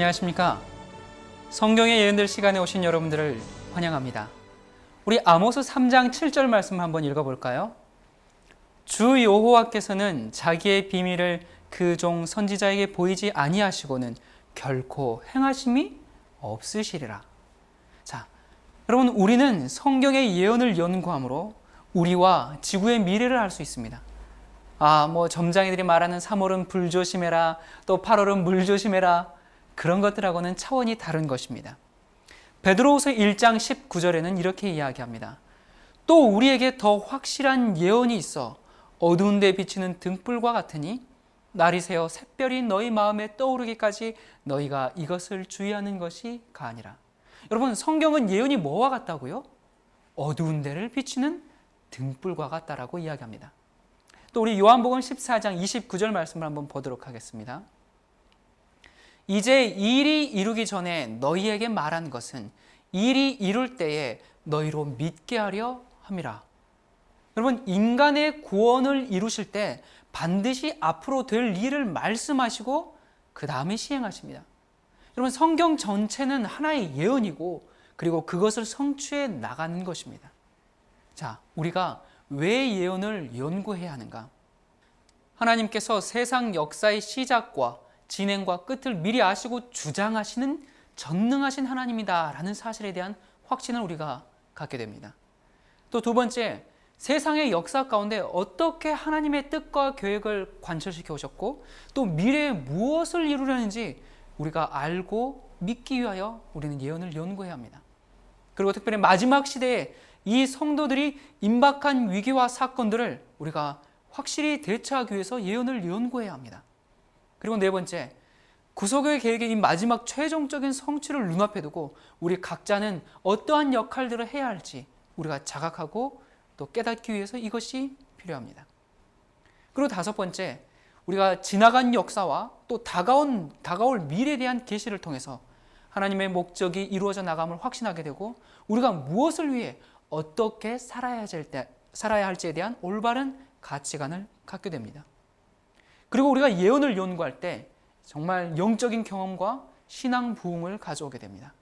안녕하십니까? 성경의 예언들 시간에 오신 여러분들을 환영합니다. 우리 아모스 3장 7절 말씀 한번 읽어볼까요? 주 여호와께서는 자기의 비밀을 그 종 선지자에게 보이지 아니하시고는 결코 행하심이 없으시리라. 자, 여러분, 우리는 성경의 예언을 연구함으로 우리와 지구의 미래를 알 수 있습니다. 점장이들이 말하는 3월은 불 조심해라, 또 8월은 물 조심해라, 그런 것들하고는 차원이 다른 것입니다. 베드로후서 1장 19절에는 이렇게 이야기합니다. 또 우리에게 더 확실한 예언이 있어 어두운 데 비치는 등불과 같으니 날이 새어 샛별이 너희 마음에 떠오르기까지 너희가 이것을 주의하는 것이 가아니라. 여러분, 성경은 예언이 뭐와 같다고요? 어두운 데를 비치는 등불과 같다라고 이야기합니다. 또 우리 요한복음 14장 29절 말씀을 한번 보도록 하겠습니다. 이제 일이 이루기 전에 너희에게 말한 것은 일이 이룰 때에 너희로 믿게 하려 함이라. 여러분, 인간의 구원을 이루실 때 반드시 앞으로 될 일을 말씀하시고 그 다음에 시행하십니다. 여러분, 성경 전체는 하나의 예언이고 그리고 그것을 성취해 나가는 것입니다. 자, 우리가 왜 예언을 연구해야 하는가? 하나님께서 세상 역사의 시작과 진행과 끝을 미리 아시고 주장하시는 전능하신 하나님이다라는 사실에 대한 확신을 우리가 갖게 됩니다. 또 두 번째, 세상의 역사 가운데 어떻게 하나님의 뜻과 계획을 관철시켜 오셨고 또 미래에 무엇을 이루려는지 우리가 알고 믿기 위하여 우리는 예언을 연구해야 합니다. 그리고 특별히 마지막 시대에 이 성도들이 임박한 위기와 사건들을 우리가 확실히 대처하기 위해서 예언을 연구해야 합니다. 그리고 네 번째, 구속의 계획의 이 마지막 최종적인 성취를 눈앞에 두고 우리 각자는 어떠한 역할들을 해야 할지 우리가 자각하고 또 깨닫기 위해서 이것이 필요합니다. 그리고 다섯 번째, 우리가 지나간 역사와 또 다가올 미래에 대한 계시를 통해서 하나님의 목적이 이루어져 나감을 확신하게 되고 우리가 무엇을 위해 어떻게 살아야 할지에 대한 올바른 가치관을 갖게 됩니다. 그리고 우리가 예언을 연구할 때 정말 영적인 경험과 신앙 부흥을 가져오게 됩니다.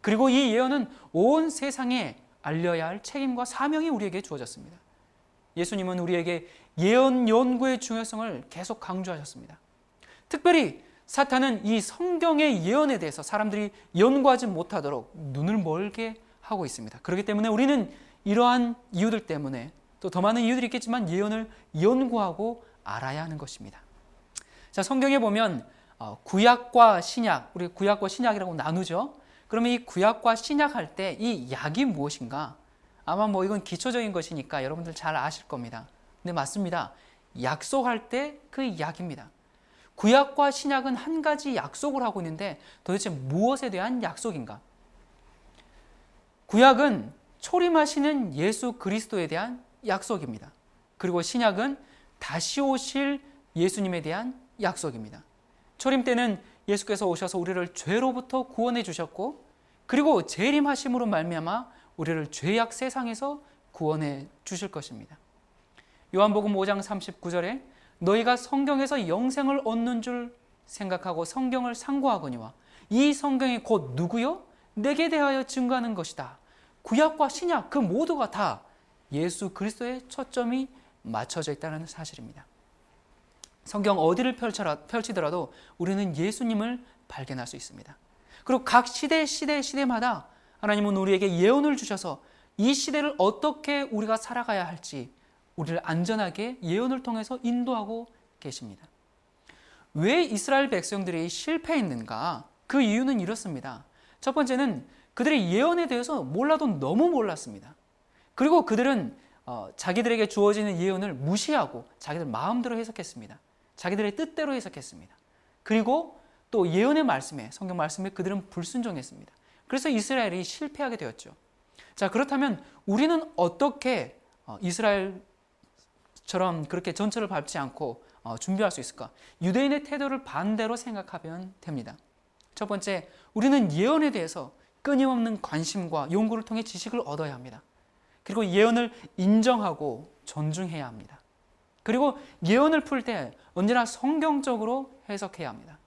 그리고 이 예언은 온 세상에 알려야 할 책임과 사명이 우리에게 주어졌습니다. 예수님은 우리에게 예언 연구의 중요성을 계속 강조하셨습니다. 특별히 사탄은 이 성경의 예언에 대해서 사람들이 연구하지 못하도록 눈을 멀게 하고 있습니다. 그렇기 때문에 우리는 이러한 이유들 때문에 또 더 많은 이유들이 있겠지만 예언을 연구하고 알아야 하는 것입니다. 자, 성경에 보면 구약과 신약, 우리 구약과 신약이라고 나누죠. 그러면 이 구약과 신약 할 때 이 약이 무엇인가? 아마 이건 기초적인 것이니까 여러분들 잘 아실 겁니다. 근데 맞습니다. 약속할 때 그 약입니다. 구약과 신약은 한 가지 약속을 하고 있는데 도대체 무엇에 대한 약속인가? 구약은 초림하시는 예수 그리스도에 대한 약속입니다. 그리고 신약은 다시 오실 예수님에 대한 약속입니다. 초림 때는 예수께서 오셔서 우리를 죄로부터 구원해 주셨고 그리고 재림하심으로 말미암아 우리를 죄악 세상에서 구원해 주실 것입니다. 요한복음 5장 39절에 너희가 성경에서 영생을 얻는 줄 생각하고 성경을 상고하거니와 이 성경이 곧 누구요? 내게 대하여 증거하는 것이다. 구약과 신약 그 모두가 다 예수 그리스도의 초점이 맞춰져 있다는 사실입니다. 성경 어디를 펼치더라도 우리는 예수님을 발견할 수 있습니다. 그리고 각 시대마다 하나님은 우리에게 예언을 주셔서 이 시대를 어떻게 우리가 살아가야 할지 우리를 안전하게 예언을 통해서 인도하고 계십니다. 왜 이스라엘 백성들이 실패했는가? 그 이유는 이렇습니다. 첫 번째는 그들의 예언에 대해서 몰라도 너무 몰랐습니다. 그리고 그들은 자기들에게 주어지는 예언을 무시하고 자기들 마음대로 해석했습니다. 자기들의 뜻대로 해석했습니다. 그리고 또 예언의 말씀에, 성경 말씀에 그들은 불순종했습니다. 그래서 이스라엘이 실패하게 되었죠. 자, 그렇다면 우리는 어떻게 이스라엘처럼 그렇게 전철을 밟지 않고 준비할 수 있을까? 유대인의 태도를 반대로 생각하면 됩니다. 첫 번째, 우리는 예언에 대해서 끊임없는 관심과 연구를 통해 지식을 얻어야 합니다. 그리고 예언을 인정하고 존중해야 합니다. 그리고 예언을 풀 때 언제나 성경적으로 해석해야 합니다.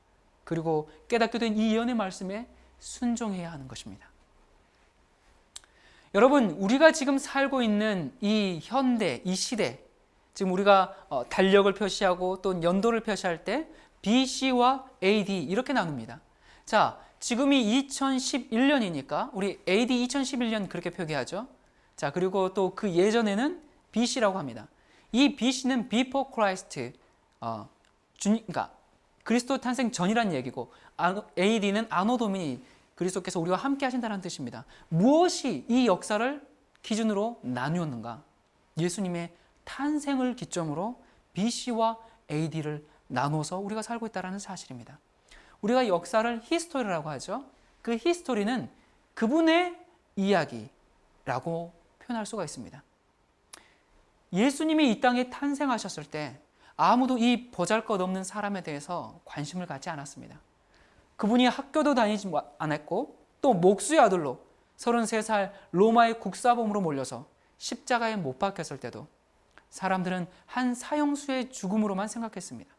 그리고 깨닫게 된 이 예언의 말씀에 순종해야 하는 것입니다. 여러분, 우리가 지금 살고 있는 이 현대, 이 시대, 지금 우리가 달력을 표시하고 또 연도를 표시할 때 BC와 AD 이렇게 나눕니다. 자, 지금이 2011년이니까 우리 AD 2011년 그렇게 표기하죠. 자, 그리고 또 그 예전에는 BC라고 합니다. 이 BC는 Before Christ, 그러니까 그리스도 탄생 전이란 얘기고, AD는 아노 도미니, 그리스도께서 우리와 함께 하신다는 뜻입니다. 무엇이 이 역사를 기준으로 나누었는가? 예수님의 탄생을 기점으로 BC와 AD를 나눠서 우리가 살고 있다는 사실입니다. 우리가 역사를 히스토리라고 하죠. 그 히스토리는 그분의 이야기라고 표현할 수가 있습니다. 예수님이 이 땅에 탄생하셨을 때 아무도 이 보잘것없는 사람에 대해서 관심을 갖지 않았습니다. 그분이 학교도 다니지 않았고 또 목수의 아들로 33살 로마의 국사범으로 몰려서 십자가에 못 박혔을 때도 사람들은 한 사형수의 죽음으로만 생각했습니다.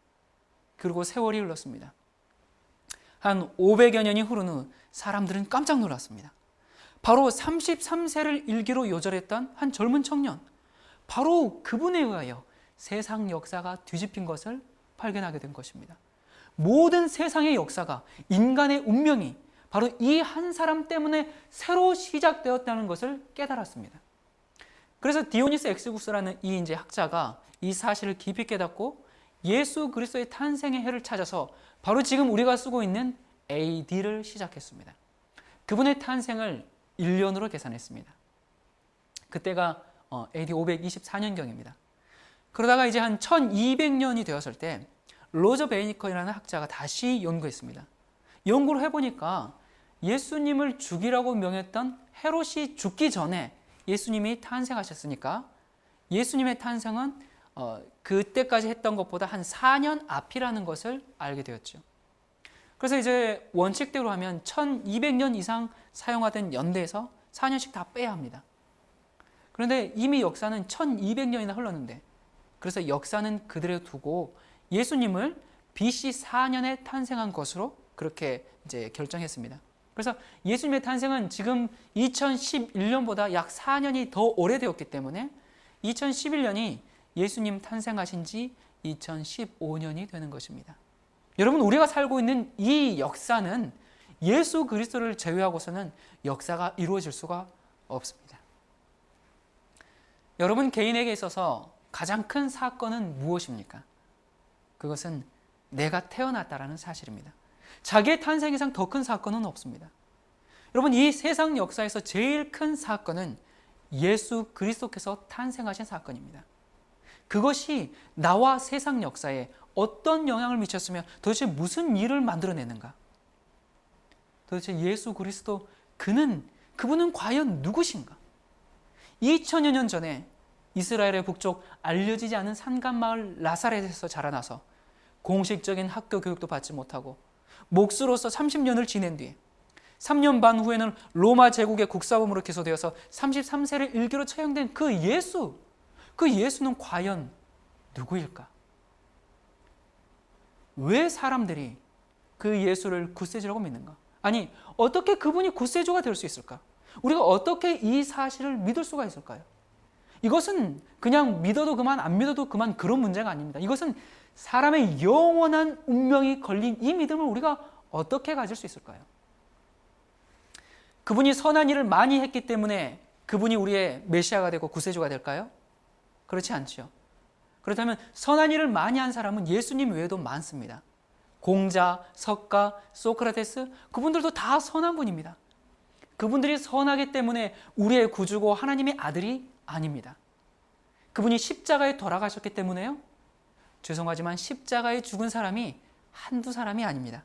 그리고 세월이 흘렀습니다. 한 500여 년이 흐른 후 사람들은 깜짝 놀랐습니다. 바로 33세를 일기로 요절했던 한 젊은 청년, 바로 그분에 의하여 세상 역사가 뒤집힌 것을 발견하게 된 것입니다. 모든 세상의 역사가, 인간의 운명이 바로 이 한 사람 때문에 새로 시작되었다는 것을 깨달았습니다. 그래서 디오니스 엑스구스라는 이 이제 학자가 이 사실을 깊이 깨닫고 예수 그리스도의 탄생의 해를 찾아서 바로 지금 우리가 쓰고 있는 AD를 시작했습니다. 그분의 탄생을 1년으로 계산했습니다. 그때가 AD 524년경입니다. 그러다가 이제 한 1200년이 되었을 때 로저 베이니컨이라는 학자가 다시 연구했습니다. 연구를 해보니까 예수님을 죽이라고 명했던 헤롯이 죽기 전에 예수님이 탄생하셨으니까 예수님의 탄생은 그때까지 했던 것보다 한 4년 앞이라는 것을 알게 되었죠. 그래서 이제 원칙대로 하면 1200년 이상 사용하던 연대에서 4년씩 다 빼야 합니다. 그런데 이미 역사는 1200년이나 흘렀는데, 그래서 역사는 그대로 두고 예수님을 BC 4년에 탄생한 것으로 그렇게 이제 결정했습니다. 그래서 예수님의 탄생은 지금 2011년보다 약 4년이 더 오래되었기 때문에 2011년이 예수님 탄생하신 지 2015년이 되는 것입니다. 여러분, 우리가 살고 있는 이 역사는 예수 그리스도를 제외하고서는 역사가 이루어질 수가 없습니다. 여러분 개인에게 있어서 가장 큰 사건은 무엇입니까? 그것은 내가 태어났다라는 사실입니다. 자기의 탄생 이상 더 큰 사건은 없습니다. 여러분, 이 세상 역사에서 제일 큰 사건은 예수 그리스도께서 탄생하신 사건입니다. 그것이 나와 세상 역사에 어떤 영향을 미쳤으며 도대체 무슨 일을 만들어내는가? 도대체 예수 그리스도 그분은 과연 누구신가? 2000여 년 전에 이스라엘의 북쪽 알려지지 않은 산간마을 나사렛에서 자라나서 공식적인 학교 교육도 받지 못하고 목수로서 30년을 지낸 뒤에 3년 반 후에는 로마 제국의 국사범으로 기소되어서 33세를 일기로 처형된 그 예수는 과연 누구일까? 왜 사람들이 그 예수를 구세주라고 믿는가? 아니, 어떻게 그분이 구세주가 될 수 있을까? 우리가 어떻게 이 사실을 믿을 수가 있을까요? 이것은 그냥 믿어도 그만, 안 믿어도 그만 그런 문제가 아닙니다. 이것은 사람의 영원한 운명이 걸린 이 믿음을 우리가 어떻게 가질 수 있을까요? 그분이 선한 일을 많이 했기 때문에 그분이 우리의 메시아가 되고 구세주가 될까요? 그렇지 않죠. 그렇다면 선한 일을 많이 한 사람은 예수님 외에도 많습니다. 공자, 석가, 소크라테스, 그분들도 다 선한 분입니다. 그분들이 선하기 때문에 우리의 구주고 하나님의 아들이 아닙니다. 그분이 십자가에 돌아가셨기 때문에요. 죄송하지만 십자가에 죽은 사람이 한두 사람이 아닙니다.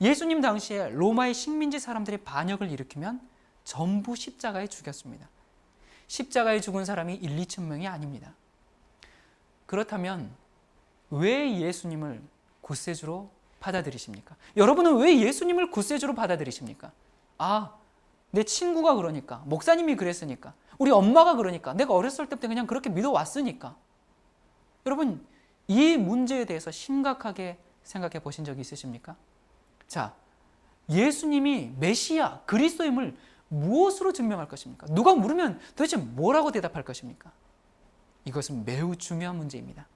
예수님 당시에 로마의 식민지 사람들이 반역을 일으키면 전부 십자가에 죽였습니다. 십자가에 죽은 사람이 1, 2천 명이 아닙니다. 그렇다면 왜 예수님을 구세주로 받아들이십니까? 여러분은 왜 예수님을 구세주로 받아들이십니까? 내 친구가 그러니까, 목사님이 그랬으니까, 우리 엄마가 그러니까, 내가 어렸을 때부터 그냥 그렇게 믿어왔으니까. 여러분, 이 문제에 대해서 심각하게 생각해 보신 적이 있으십니까? 자, 예수님이 메시아, 그리스도임을 무엇으로 증명할 것입니까? 누가 물으면 도대체 뭐라고 대답할 것입니까? 이것은 매우 중요한 문제입니다.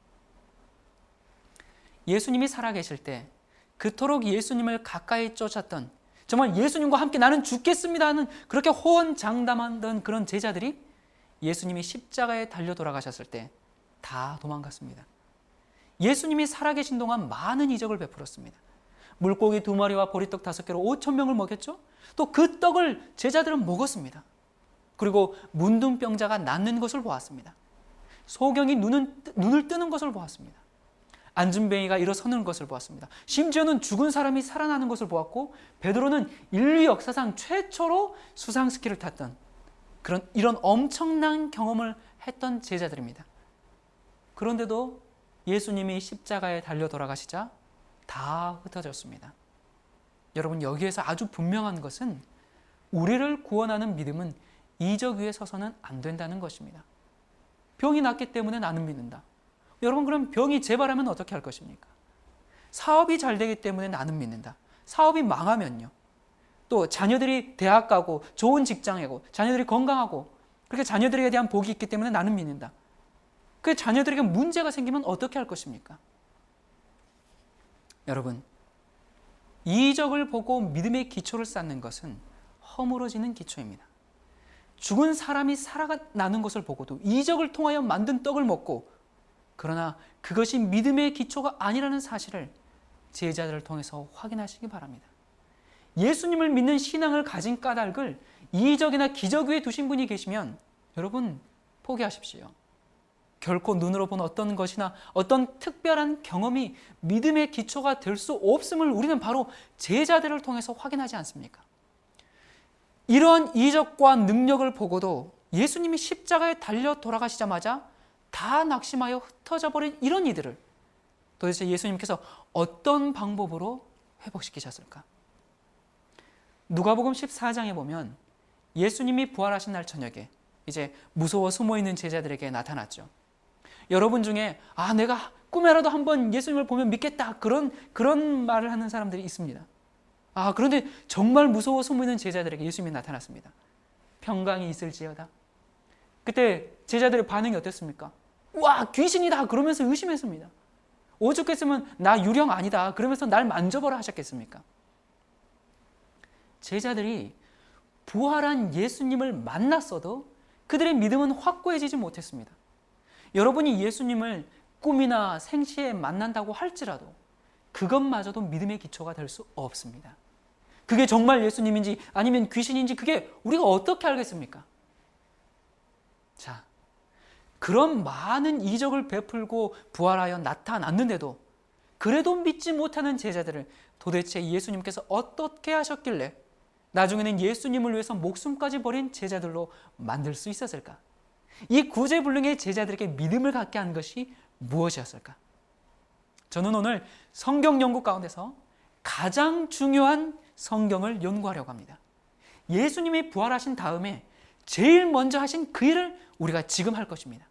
예수님이 살아계실 때 그토록 예수님을 가까이 쫓았던, 정말 예수님과 함께 나는 죽겠습니다 하는 그렇게 호언장담하던 그런 제자들이 예수님이 십자가에 달려 돌아가셨을 때 다 도망갔습니다. 예수님이 살아계신 동안 많은 이적을 베풀었습니다. 물고기 2마리와 보리떡 5개로 5,000명을 먹였죠. 또 그 떡을 제자들은 먹었습니다. 그리고 문둥병자가 낫는 것을 보았습니다. 소경이 눈을 뜨는 것을 보았습니다. 안진뱅이가 일어서는 것을 보았습니다. 심지어는 죽은 사람이 살아나는 것을 보았고, 베드로는 인류 역사상 최초로 수상스키를 탔던 이런 엄청난 경험을 했던 제자들입니다. 그런데도 예수님이 십자가에 달려 돌아가시자 다 흩어졌습니다. 여러분, 여기에서 아주 분명한 것은 우리를 구원하는 믿음은 이적 위에 서서는 안 된다는 것입니다. 병이 낫기 때문에 나는 믿는다. 여러분, 그럼 병이 재발하면 어떻게 할 것입니까? 사업이 잘 되기 때문에 나는 믿는다. 사업이 망하면요. 또 자녀들이 대학 가고 좋은 직장에 가고 자녀들이 건강하고 그렇게 자녀들에 대한 복이 있기 때문에 나는 믿는다. 그 자녀들에게 문제가 생기면 어떻게 할 것입니까? 여러분, 이적을 보고 믿음의 기초를 쌓는 것은 허물어지는 기초입니다. 죽은 사람이 살아나는 것을 보고도 이적을 통하여 만든 떡을 먹고, 그러나 그것이 믿음의 기초가 아니라는 사실을 제자들을 통해서 확인하시기 바랍니다. 예수님을 믿는 신앙을 가진 까닭을 이적이나 기적 위에 두신 분이 계시면 여러분, 포기하십시오. 결코 눈으로 본 어떤 것이나 어떤 특별한 경험이 믿음의 기초가 될 수 없음을 우리는 바로 제자들을 통해서 확인하지 않습니까? 이러한 이적과 능력을 보고도 예수님이 십자가에 달려 돌아가시자마자 다 낙심하여 흩어져 버린 이런 이들을 도대체 예수님께서 어떤 방법으로 회복시키셨을까? 누가복음 14장에 보면 예수님이 부활하신 날 저녁에 이제 무서워 숨어있는 제자들에게 나타났죠. 여러분 중에 내가 꿈에라도 한번 예수님을 보면 믿겠다 그런 말을 하는 사람들이 있습니다. 그런데 정말 무서워 숨어있는 제자들에게 예수님이 나타났습니다. 평강이 있을지어다. 그때 제자들의 반응이 어땠습니까? 와, 귀신이다 그러면서 의심했습니다. 오죽했으면 나 유령 아니다 그러면서 날 만져보라 하셨겠습니까? 제자들이 부활한 예수님을 만났어도 그들의 믿음은 확고해지지 못했습니다. 여러분이 예수님을 꿈이나 생시에 만난다고 할지라도 그것마저도 믿음의 기초가 될 수 없습니다. 그게 정말 예수님인지 아니면 귀신인지 그게 우리가 어떻게 알겠습니까? 자, 그런 많은 이적을 베풀고 부활하여 나타났는데도 그래도 믿지 못하는 제자들을 도대체 예수님께서 어떻게 하셨길래 나중에는 예수님을 위해서 목숨까지 버린 제자들로 만들 수 있었을까? 이 구제불능의 제자들에게 믿음을 갖게 한 것이 무엇이었을까? 저는 오늘 성경 연구 가운데서 가장 중요한 성경을 연구하려고 합니다. 예수님이 부활하신 다음에 제일 먼저 하신 그 일을 우리가 지금 할 것입니다.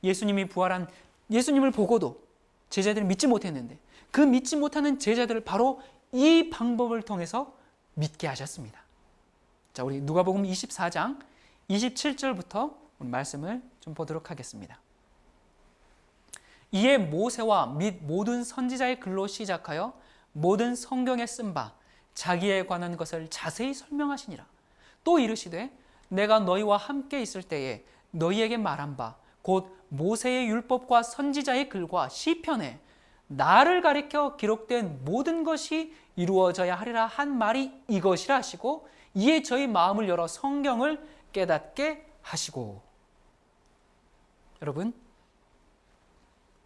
예수님이 부활한 예수님을 보고도 제자들이 믿지 못했는데 그 믿지 못하는 제자들을 바로 이 방법을 통해서 믿게 하셨습니다. 자, 우리 누가복음 24장 27절부터 말씀을 좀 보도록 하겠습니다. 이에 모세와 및 모든 선지자의 글로 시작하여 모든 성경에 쓴 바 자기에 관한 것을 자세히 설명하시니라. 또 이르시되 내가 너희와 함께 있을 때에 너희에게 말한 바 곧 모세의 율법과 선지자의 글과 시편에 나를 가리켜 기록된 모든 것이 이루어져야 하리라 한 말이 이것이라 하시고 이에 저희 마음을 열어 성경을 깨닫게 하시고. 여러분,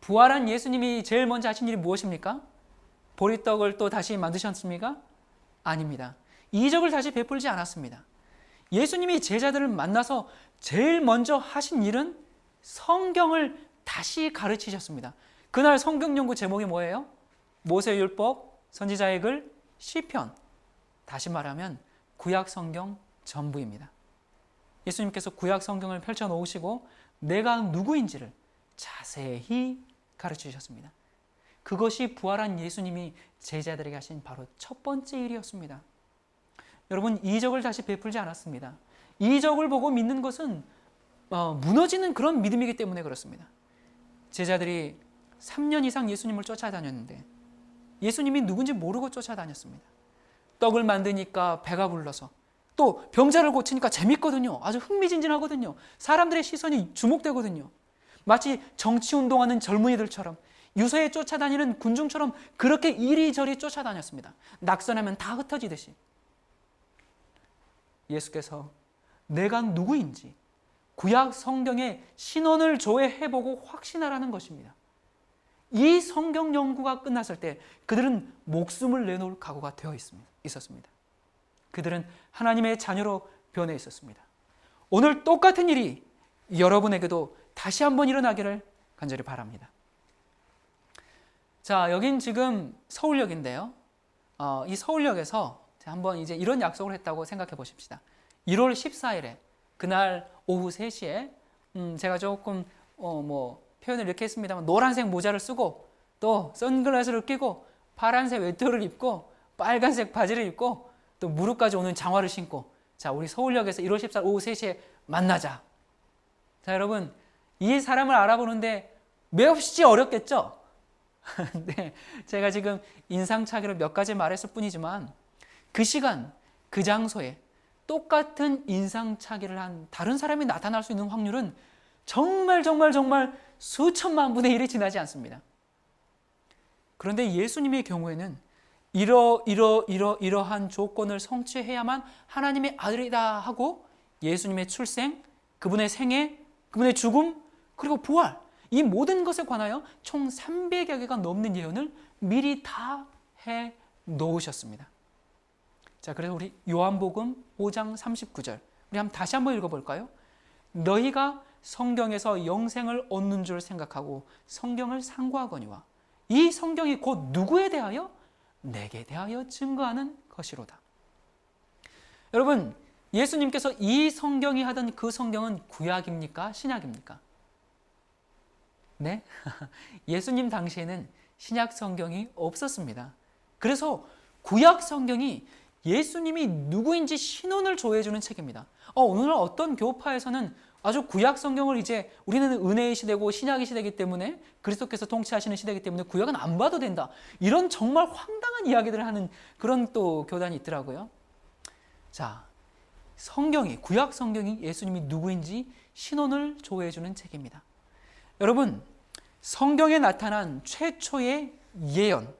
부활한 예수님이 제일 먼저 하신 일이 무엇입니까? 보리떡을 또 다시 만드셨습니까? 아닙니다. 이적을 다시 베풀지 않았습니다. 예수님이 제자들을 만나서 제일 먼저 하신 일은 성경을 다시 가르치셨습니다. 그날 성경 연구 제목이 뭐예요? 모세율법, 선지자의 글, 시편. 다시 말하면 구약 성경 전부입니다. 예수님께서 구약 성경을 펼쳐 놓으시고 내가 누구인지를 자세히 가르치셨습니다. 그것이 부활한 예수님이 제자들에게 하신 바로 첫 번째 일이었습니다. 여러분, 이적을 다시 베풀지 않았습니다. 이적을 보고 믿는 것은 무너지는 그런 믿음이기 때문에 그렇습니다. 제자들이 3년 이상 예수님을 쫓아다녔는데 예수님이 누군지 모르고 쫓아다녔습니다. 떡을 만드니까 배가 불러서, 또 병자를 고치니까 재밌거든요. 아주 흥미진진하거든요. 사람들의 시선이 주목되거든요. 마치 정치운동하는 젊은이들처럼, 유서에 쫓아다니는 군중처럼 그렇게 이리저리 쫓아다녔습니다. 낙선하면 다 흩어지듯이. 예수께서 내가 누구인지 구약 성경의 신원을 조회해보고 확신하라는 것입니다. 이 성경 연구가 끝났을 때 그들은 목숨을 내놓을 각오가 되어 있었습니다. 그들은 하나님의 자녀로 변해 있었습니다. 오늘 똑같은 일이 여러분에게도 다시 한번 일어나기를 간절히 바랍니다. 자, 여긴 지금 서울역인데요. 이 서울역에서 한번 이제 이런 약속을 했다고 생각해 보십시다. 1월 14일에 그날 오후 3시에 제가 조금 표현을 이렇게 했습니다만, 노란색 모자를 쓰고 또 선글라스를 끼고 파란색 외투를 입고 빨간색 바지를 입고 또 무릎까지 오는 장화를 신고, 자, 우리 서울역에서 1월 14일 오후 3시에 만나자. 자, 여러분, 이 사람을 알아보는데 몹시 어렵겠죠? 네, 제가 지금 인상착의를 몇 가지 말했을 뿐이지만 그 시간, 그 장소에 똑같은 인상착의를 한 다른 사람이 나타날 수 있는 확률은 정말 수천만 분의 1이 지나지 않습니다. 그런데 예수님의 경우에는 이러한 조건을 성취해야만 하나님의 아들이다 하고 예수님의 출생, 그분의 생애, 그분의 죽음, 그리고 부활, 이 모든 것에 관하여 총 300여 개가 넘는 예언을 미리 다 해 놓으셨습니다. 자, 그래서 우리 요한복음 5장 39절 우리 다시 한번 읽어볼까요? 너희가 성경에서 영생을 얻는 줄 생각하고 성경을 상고하거니와 이 성경이 곧 누구에 대하여? 내게 대하여 증거하는 것이로다. 여러분, 예수님께서 이 성경이 하던 그 성경은 구약입니까? 신약입니까? 네? 예수님 당시에는 신약 성경이 없었습니다. 그래서 구약 성경이 예수님이 누구인지 신원을 조회해주는 책입니다. 오늘 어떤 교파에서는 아주 구약 성경을 이제 우리는 은혜의 시대고 신약의 시대이기 때문에 그리스도께서 통치하시는 시대이기 때문에 구약은 안 봐도 된다, 이런 정말 황당한 이야기들을 하는 그런 또 교단이 있더라고요. 자, 성경이, 구약 성경이 예수님이 누구인지 신원을 조회해주는 책입니다. 여러분, 성경에 나타난 최초의 예언,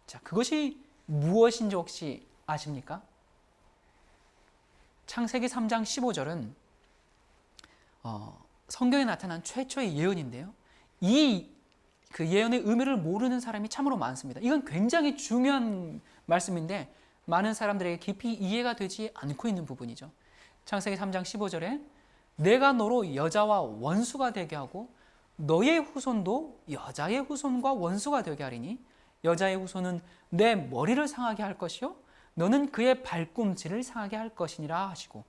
자, 그것이 무엇인지 혹시 아십니까? 창세기 3장 15절은 성경에 나타난 최초의 예언인데요. 그 예언의 의미를 모르는 사람이 참으로 많습니다. 이건 굉장히 중요한 말씀인데 많은 사람들에게 깊이 이해가 되지 않고 있는 부분이죠. 창세기 3장 15절에 내가 너로 여자와 원수가 되게 하고 너의 후손도 여자의 후손과 원수가 되게 하리니 여자의 후손은 내 머리를 상하게 할 것이요 너는 그의 발꿈치를 상하게 할 것이니라 하시고,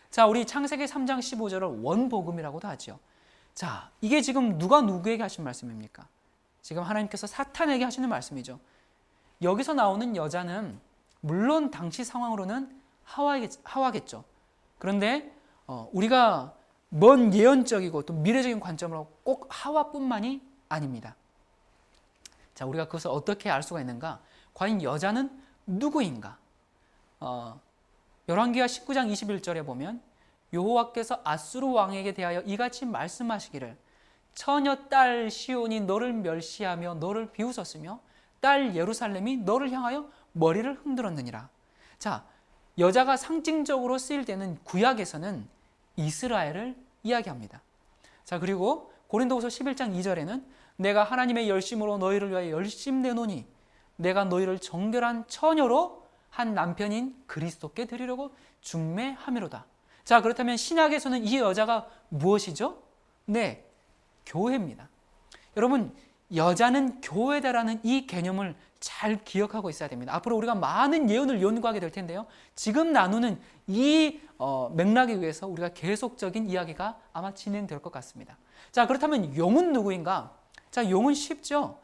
자, 우리 창세기 3장 15절을 원복음이라고도 하죠. 자, 이게 지금 누가 누구에게 하신 말씀입니까? 지금 하나님께서 사탄에게 하시는 말씀이죠. 여기서 나오는 여자는 물론 당시 상황으로는 하와겠죠. 그런데 우리가 먼 예언적이고 또 미래적인 관점으로 꼭 하와뿐만이 아닙니다. 자, 우리가 그것을 어떻게 알 수가 있는가? 과연 여자는 누구인가? 열왕기하 19장 21절에 보면 여호와께서 아수르 왕에게 대하여 이같이 말씀하시기를 처녀 딸 시온이 너를 멸시하며 너를 비웃었으며 딸 예루살렘이 너를 향하여 머리를 흔들었느니라. 자, 여자가 상징적으로 쓰일 때는 구약에서는 이스라엘을 이야기합니다. 자, 그리고 고린도후서 11장 2절에는 내가 하나님의 열심으로 너희를 위하여 열심내노니 내가 너희를 정결한 처녀로 한 남편인 그리스도께 드리려고 중매함이로다. 자, 그렇다면 신약에서는 이 여자가 무엇이죠? 네, 교회입니다. 여러분, 여자는 교회다라는 이 개념을 잘 기억하고 있어야 됩니다. 앞으로 우리가 많은 예언을 연구하게 될 텐데요. 지금 나누는 이 맥락에 의해서 우리가 계속적인 이야기가 아마 진행될 것 같습니다. 자, 그렇다면 용은 누구인가? 자, 용은 쉽죠.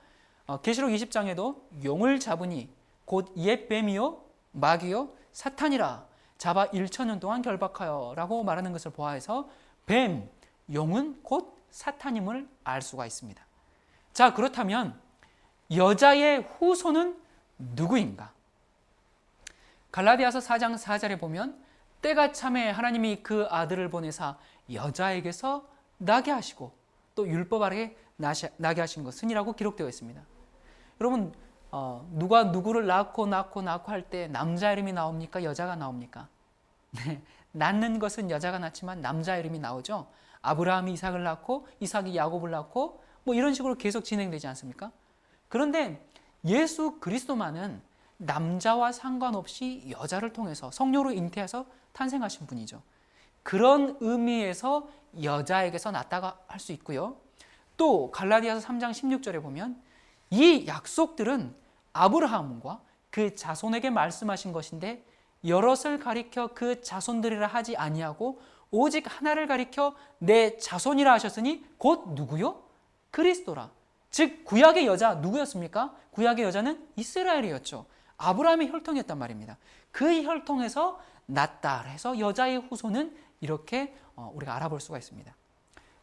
계시록 20장에도 용을 잡으니 곧 옛 뱀이요 마귀요 사탄이라 잡아 1,000년 동안 결박하여 라고 말하는 것을 보아해서 뱀, 용은 곧 사탄임을 알 수가 있습니다. 자, 그렇다면 여자의 후손은 누구인가? 갈라디아서 4장 4절에 보면 때가 참에 하나님이 그 아들을 보내사 여자에게서 나게 하시고 또 율법 아래 나게 하신 것은이라고 기록되어 있습니다. 여러분, 누가 누구를 낳고 할 때 남자 이름이 나옵니까? 여자가 나옵니까? 네, 낳는 것은 여자가 낳지만 남자 이름이 나오죠. 아브라함이 이삭을 낳고 이삭이 야곱을 낳고 뭐 이런 식으로 계속 진행되지 않습니까? 그런데 예수 그리스도만은 남자와 상관없이 여자를 통해서 성령으로 잉태해서 탄생하신 분이죠. 그런 의미에서 여자에게서 낳았다고 할 수 있고요. 또 갈라디아서 3장 16절에 보면 이 약속들은 아브라함과 그 자손에게 말씀하신 것인데 여럿을 가리켜 그 자손들이라 하지 아니하고 오직 하나를 가리켜 내 자손이라 하셨으니 곧 누구요? 그리스도라. 즉 구약의 여자 누구였습니까? 구약의 여자는 이스라엘이었죠. 아브라함의 혈통이었단 말입니다. 그 혈통에서 낳다 해서 여자의 후손은 이렇게 우리가 알아볼 수가 있습니다.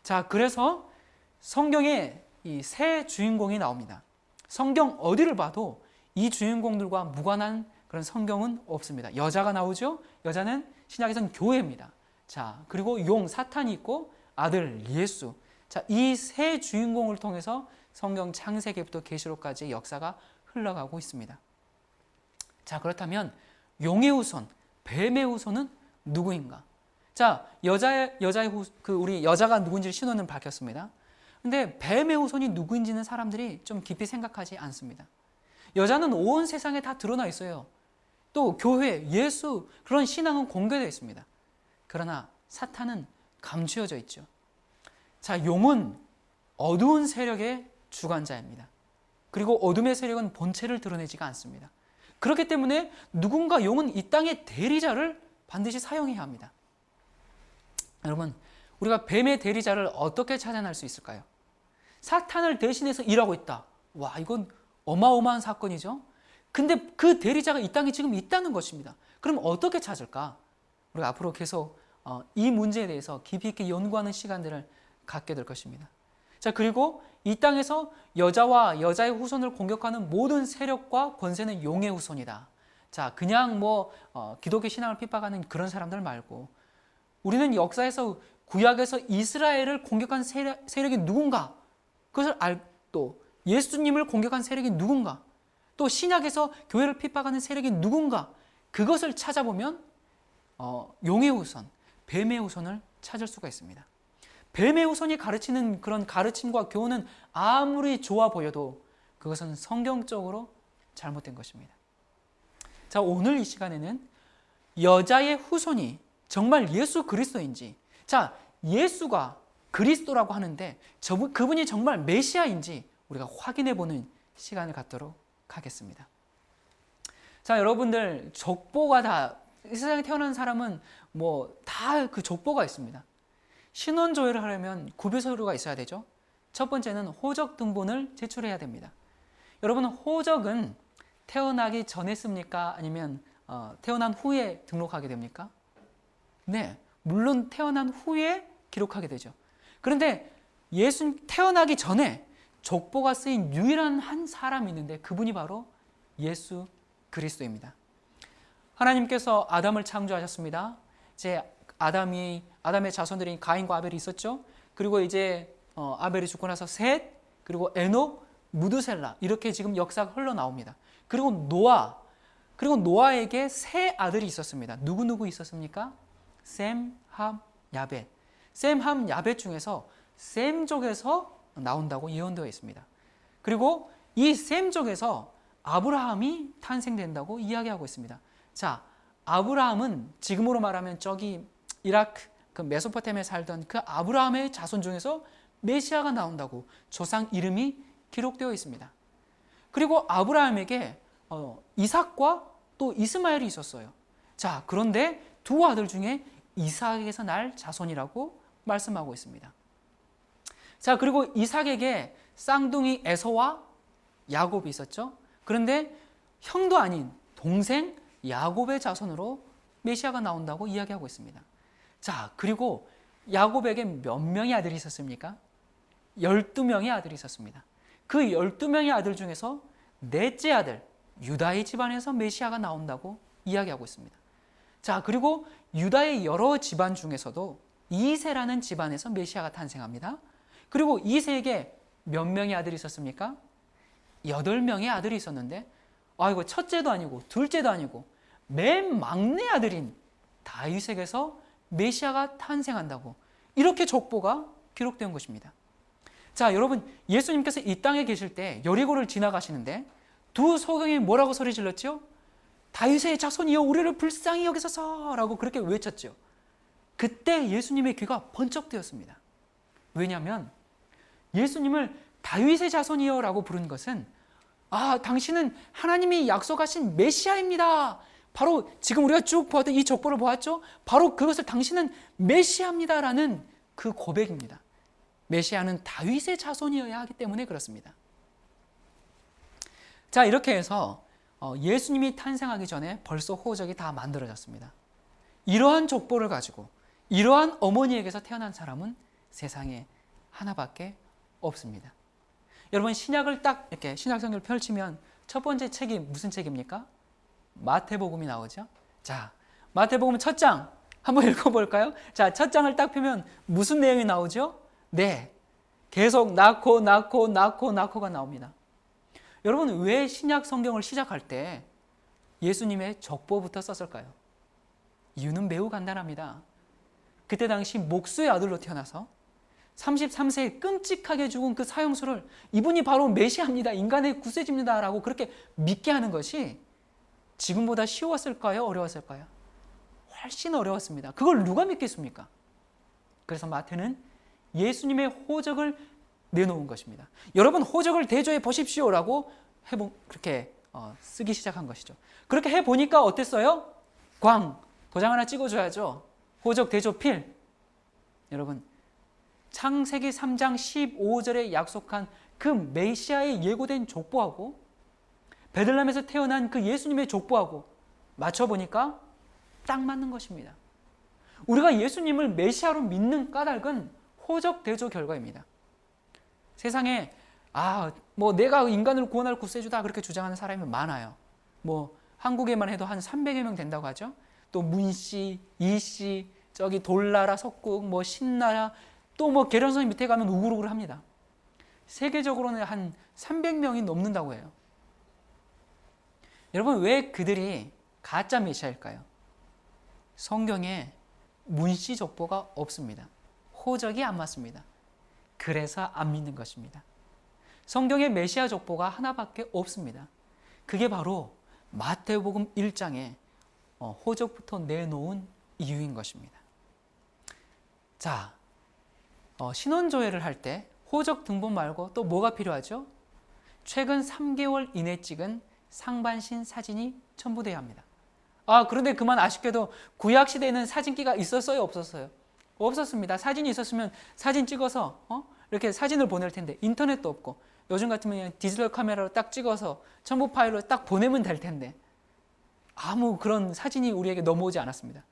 자, 그래서 성경에 이 세 주인공이 나옵니다. 성경 어디를 봐도 이 주인공들과 무관한 그런 성경은 없습니다. 여자가 나오죠. 여자는 신약에서는 교회입니다. 자, 그리고 용 사탄이 있고 아들 예수. 자, 이 세 주인공을 통해서 성경 창세기부터 계시록까지 역사가 흘러가고 있습니다. 자, 그렇다면 용의 후손, 뱀의 후손은 누구인가? 자, 우리 여자가 누구인지 신호는 밝혔습니다. 근데 뱀의 후손이 누구인지는 사람들이 좀 깊이 생각하지 않습니다. 여자는 온 세상에 다 드러나 있어요. 또 교회, 예수, 그런 신앙은 공개되어 있습니다. 그러나 사탄은 감추어져 있죠. 자, 용은 어두운 세력의 주관자입니다. 그리고 어둠의 세력은 본체를 드러내지가 않습니다. 그렇기 때문에 누군가 용은 이 땅의 대리자를 반드시 사용해야 합니다. 여러분, 우리가 뱀의 대리자를 어떻게 찾아낼 수 있을까요? 사탄을 대신해서 일하고 있다. 와, 이건 어마어마한 사건이죠. 근데 그 대리자가 이 땅에 지금 있다는 것입니다. 그럼 어떻게 찾을까? 우리가 앞으로 계속 이 문제에 대해서 깊이 있게 연구하는 시간들을 갖게 될 것입니다. 자, 그리고 이 땅에서 여자와 여자의 후손을 공격하는 모든 세력과 권세는 용의 후손이다. 자, 그냥 기독교 신앙을 핍박하는 그런 사람들 말고 우리는 역사에서 구약에서 이스라엘을 공격한 세력이 누군가, 그것을 또 예수님을 공격한 세력이 누군가, 또 신약에서 교회를 핍박하는 세력이 누군가, 그것을 찾아보면 용의 후손, 뱀의 후손을 찾을 수가 있습니다. 뱀의 후손이 가르치는 그런 가르침과 교훈은 아무리 좋아 보여도 그것은 성경적으로 잘못된 것입니다. 자, 오늘 이 시간에는 여자의 후손이 정말 예수 그리스도인지, 자, 예수가 그리스도라고 하는데 그분이 정말 메시아인지 우리가 확인해보는 시간을 갖도록 하겠습니다. 자, 여러분들 족보가 이 세상에 태어난 사람은 다 그 족보가 있습니다. 신원조회를 하려면 구별서류가 있어야 되죠. 첫 번째는 호적 등본을 제출해야 됩니다. 여러분, 호적은 태어나기 전에 씁니까? 아니면 태어난 후에 등록하게 됩니까? 네, 물론 태어난 후에 기록하게 되죠. 그런데 예수 태어나기 전에 족보가 쓰인 유일한 한 사람이 있는데 그분이 바로 예수 그리스도입니다. 하나님께서 아담을 창조하셨습니다. 이제 아담의 자손들인 가인과 아벨이 있었죠. 그리고 이제 아벨이 죽고 나서 셋, 그리고 에녹, 무드셀라, 이렇게 지금 역사가 흘러나옵니다. 그리고 노아에게 세 아들이 있었습니다. 누구 있었습니까? 셈, 함, 야벳. 셈, 함, 야벳 중에서 셈족에서 나온다고 예언되어 있습니다. 그리고 이 셈족에서 아브라함이 탄생된다고 이야기하고 있습니다. 자, 아브라함은 지금으로 말하면 저기 이라크, 그 메소포타미아에 살던 그 아브라함의 자손 중에서 메시아가 나온다고 조상 이름이 기록되어 있습니다. 그리고 아브라함에게 이삭과 또 이스마엘이 있었어요. 자, 그런데 두 아들 중에 이삭에게서 날 자손이라고 말씀하고 있습니다. 자, 그리고 이삭에게 쌍둥이 에서와 야곱이 있었죠. 그런데 형도 아닌 동생 야곱의 자손으로 메시아가 나온다고 이야기하고 있습니다. 자, 그리고 야곱에게 몇 명의 아들이 있었습니까? 12명의 아들이 있었습니다. 그 12명의 아들 중에서 넷째 아들 유다의 집안에서 메시아가 나온다고 이야기하고 있습니다. 자, 그리고 유다의 여러 집안 중에서도 이새라는 집안에서 메시아가 탄생합니다. 그리고 이새에게 몇 명의 아들이 있었습니까? 8명의 아들이 있었는데, 이거 첫째도 아니고 둘째도 아니고 맨 막내 아들인 다윗에게서 메시아가 탄생한다고 이렇게 족보가 기록된 것입니다. 자, 여러분, 예수님께서 이 땅에 계실 때 여리고를 지나가시는데 두 소경이 뭐라고 소리 질렀죠? 다윗의 자손이여 우리를 불쌍히 여기소서 라고 그렇게 외쳤죠. 그때 예수님의 귀가 번쩍 뜨였습니다. 왜냐하면 예수님을 다윗의 자손이여 라고 부른 것은 당신은 하나님이 약속하신 메시아입니다. 바로 지금 우리가 쭉 보았던 이 족보를 보았죠? 바로 그것을 당신은 메시아입니다 라는 그 고백입니다. 메시아는 다윗의 자손이어야 하기 때문에 그렇습니다. 자, 이렇게 해서 예수님이 탄생하기 전에 벌써 호적이 다 만들어졌습니다. 이러한 족보를 가지고 이러한 어머니에게서 태어난 사람은 세상에 하나밖에 없습니다. 여러분, 신약을 딱 이렇게 신약성경을 펼치면 첫 번째 책이 무슨 책입니까? 마태복음이 나오죠. 자, 마태복음 첫 장 한번 읽어볼까요? 자, 첫 장을 딱 펴면 무슨 내용이 나오죠? 네, 계속 낳고가 나옵니다. 여러분, 왜 신약 성경을 시작할 때 예수님의 족보부터 썼을까요? 이유는 매우 간단합니다. 그때 당시 목수의 아들로 태어나서 33세에 끔찍하게 죽은 그 사형수를 이분이 바로 메시아입니다, 인간의 구세주입니다 라고 그렇게 믿게 하는 것이 지금보다 쉬웠을까요? 어려웠을까요? 훨씬 어려웠습니다. 그걸 누가 믿겠습니까? 그래서 마태는 예수님의 호적을 내놓은 것입니다. 여러분, 호적을 대조해 보십시오라고 그렇게 쓰기 시작한 것이죠. 그렇게 해보니까 어땠어요? 도장 하나 찍어줘야죠. 호적 대조 필. 여러분, 창세기 3장 15절에 약속한 그 메시아의 예고된 족보하고 베들레헴에서 태어난 그 예수님의 족보하고 맞춰보니까 딱 맞는 것입니다. 우리가 예수님을 메시아로 믿는 까닭은 호적 대조 결과입니다. 세상에 내가 인간을 구원할 구세주다 그렇게 주장하는 사람이 많아요. 한국에만 해도 한 300여 명 된다고 하죠. 또 문씨, 이씨, 저기 돌나라, 석국, 신나라, 또 계련선 밑에 가면 우글우글 합니다. 세계적으로는 한 300명이 넘는다고 해요. 여러분, 왜 그들이 가짜 메시아일까요? 성경에 문씨 족보가 없습니다. 호적이 안 맞습니다. 그래서 안 믿는 것입니다. 성경에 메시아 족보가 하나밖에 없습니다. 그게 바로 마태복음 1장에 호적부터 내놓은 이유인 것입니다. 자, 신원조회를 할 때 호적 등본 말고 또 뭐가 필요하죠? 최근 3개월 이내 찍은 상반신 사진이 첨부돼야 합니다. 그런데 그만 아쉽게도 구약시대에는 사진기가 있었어요? 없었어요? 없었습니다. 사진이 있었으면 사진 찍어서 이렇게 사진을 보낼 텐데 인터넷도 없고 요즘 같으면 그냥 디지털 카메라로 딱 찍어서 첨부 파일로 딱 보내면 될 텐데 아무 그런 사진이 우리에게 넘어오지 않았습니다.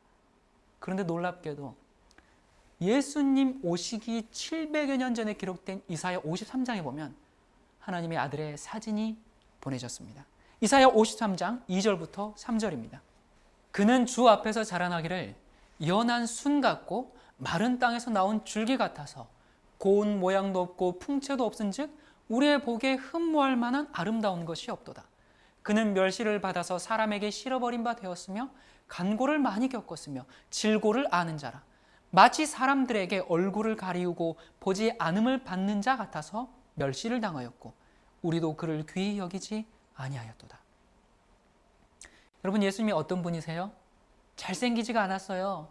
그런데 놀랍게도 예수님 오시기 700여 년 전에 기록된 이사야 53장에 보면 하나님의 아들의 사진이 보내졌습니다. 이사야 53장 2절부터 3절입니다. 그는 주 앞에서 자라나기를 연한 순 같고 마른 땅에서 나온 줄기 같아서 고운 모양도 없고 풍채도 없은즉 우리의 보기에 흠모할 만한 아름다운 것이 없도다. 그는 멸시를 받아서 사람에게 실어버린 바 되었으며 간고를 많이 겪었으며 질고를 아는 자라. 마치 사람들에게 얼굴을 가리우고 보지 않음을 받는 자 같아서 멸시를 당하였고 우리도 그를 귀히 여기지 아니하였도다. 여러분, 예수님이 어떤 분이세요? 잘생기지가 않았어요.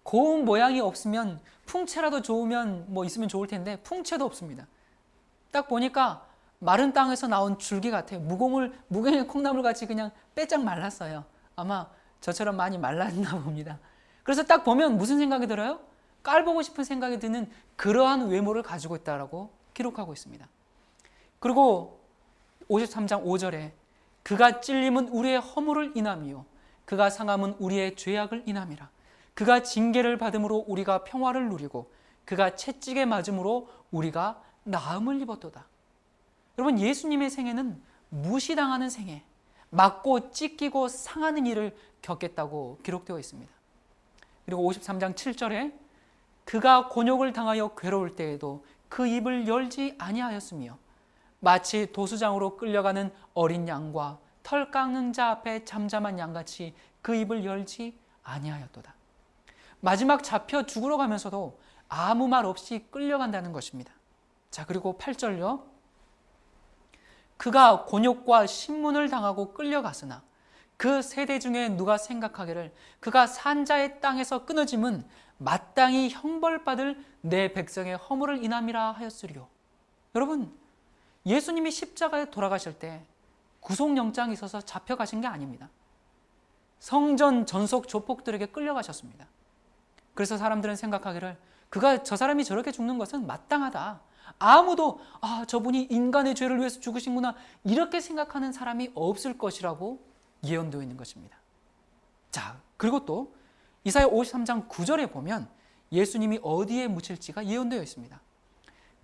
고운 모양이 없으면 풍채라도 좋으면 있으면 좋을 텐데 풍채도 없습니다. 딱 보니까 마른 땅에서 나온 줄기 같아요. 무공의 콩나물 같이 그냥 빼짝 말랐어요. 아마 저처럼 많이 말랐나 봅니다. 그래서 딱 보면 무슨 생각이 들어요? 깔보고 싶은 생각이 드는 그러한 외모를 가지고 있다고 기록하고 있습니다. 그리고 53장 5절에 그가 찔림은 우리의 허물을 인함이요 그가 상함은 우리의 죄악을 인함이라. 그가 징계를 받음으로 우리가 평화를 누리고 그가 채찍에 맞음으로 우리가 나음을 입었도다. 여러분, 예수님의 생애는 무시당하는 생애, 맞고 찢기고 상하는 일을 겪겠다고 기록되어 있습니다. 그리고 53장 7절에 그가 곤욕을 당하여 괴로울 때에도 그 입을 열지 아니하였으며 마치 도수장으로 끌려가는 어린 양과 털 깎는 자 앞에 잠잠한 양같이 그 입을 열지 아니하였도다. 마지막 잡혀 죽으러 가면서도 아무 말 없이 끌려간다는 것입니다. 자, 그리고 8절요. 그가 곤욕과 신문을 당하고 끌려갔으나 그 세대 중에 누가 생각하기를 그가 산자의 땅에서 끊어짐은 마땅히 형벌받을 내 백성의 허물을 인함이라 하였으리요. 여러분, 예수님이 십자가에 돌아가실 때 구속영장이 있어서 잡혀가신 게 아닙니다. 성전 전속 조폭들에게 끌려가셨습니다. 그래서 사람들은 생각하기를 저 사람이 저렇게 죽는 것은 마땅하다. 아무도 저분이 인간의 죄를 위해서 죽으신구나 이렇게 생각하는 사람이 없을 것이라고 예언되어 있는 것입니다. 자, 그리고 또 이사야 53장 9절에 보면 예수님이 어디에 묻힐지가 예언되어 있습니다.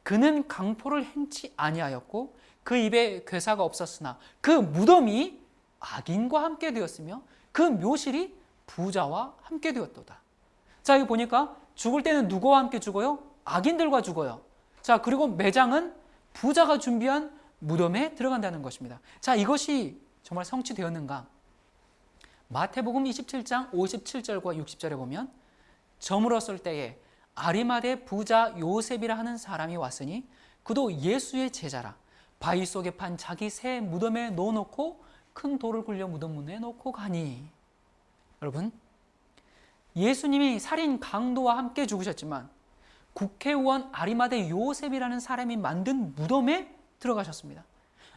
그는 강포를 행치 아니하였고 그 입에 괴사가 없었으나 그 무덤이 악인과 함께 되었으며 그 묘실이 부자와 함께 되었도다. 자, 여기 보니까 죽을 때는 누구와 함께 죽어요? 악인들과 죽어요. 자, 그리고 매장은 부자가 준비한 무덤에 들어간다는 것입니다. 자, 이것이 정말 성취되었는가? 마태복음 27장 57절과 60절에 보면 저물었을 때에 아리마대 부자 요셉이라 하는 사람이 왔으니 그도 예수의 제자라. 바위 속에 판 자기 새 무덤에 넣어놓고 큰 돌을 굴려 무덤 문에 놓고 가니. 여러분, 예수님이 살인 강도와 함께 죽으셨지만 국회의원 아리마대 요셉이라는 사람이 만든 무덤에 들어가셨습니다.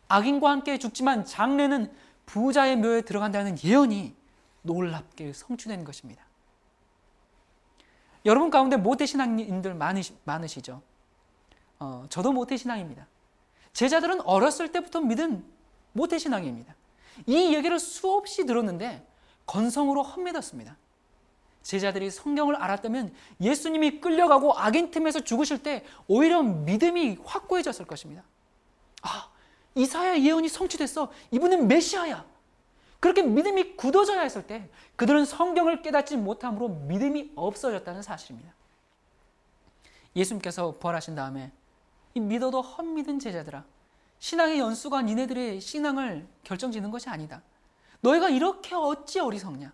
악인과 함께 죽지만 장래는 부자의 묘에 들어간다는 예언이 놀랍게 성취된 것입니다. 여러분 가운데 모태신앙인들 많으시죠? 저도 모태신앙입니다. 제자들은 어렸을 때부터 믿은 모태신앙입니다. 이 얘기를 수없이 들었는데 건성으로 헛믿었습니다. 제자들이 성경을 알았다면 예수님이 끌려가고 악인 틈에서 죽으실 때 오히려 믿음이 확고해졌을 것입니다. 이사야 예언이 성취됐어. 이분은 메시아야. 그렇게 믿음이 굳어져야 했을 때 그들은 성경을 깨닫지 못함으로 믿음이 없어졌다는 사실입니다. 예수님께서 부활하신 다음에 이 믿어도 헛믿은 제자들아, 신앙의 연수가 니네들의 신앙을 결정짓는 것이 아니다. 너희가 이렇게 어찌 어리석냐.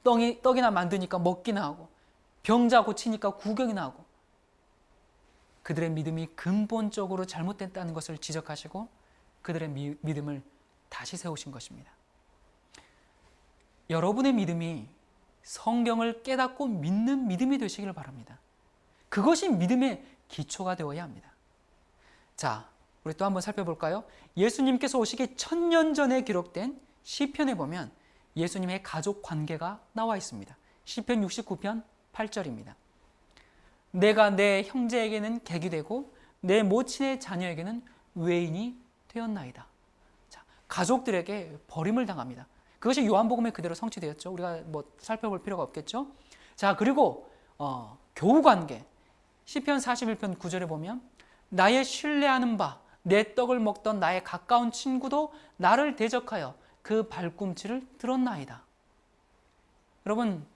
떡이나 만드니까 먹기나 하고 병자 고치니까 구경이나 하고. 그들의 믿음이 근본적으로 잘못됐다는 것을 지적하시고 그들의 믿음을 다시 세우신 것입니다. 여러분의 믿음이 성경을 깨닫고 믿는 믿음이 되시길 바랍니다. 그것이 믿음의 기초가 되어야 합니다. 자, 우리 또 한번 살펴볼까요? 예수님께서 오시기 1000년 전에 기록된 시편에 보면 예수님의 가족 관계가 나와 있습니다. 시편 69편 8절입니다. 내가 내 형제에게는 객이 되고 내 모친의 자녀에게는 외인이 되었나이다. 자, 가족들에게 버림을 당합니다. 그것이 요한복음에 그대로 성취되었죠. 우리가 살펴볼 필요가 없겠죠. 자, 그리고 교우관계 시편 41편 9절에 보면 나의 신뢰하는 바 내 떡을 먹던 나의 가까운 친구도 나를 대적하여 그 발꿈치를 들었나이다. 여러분,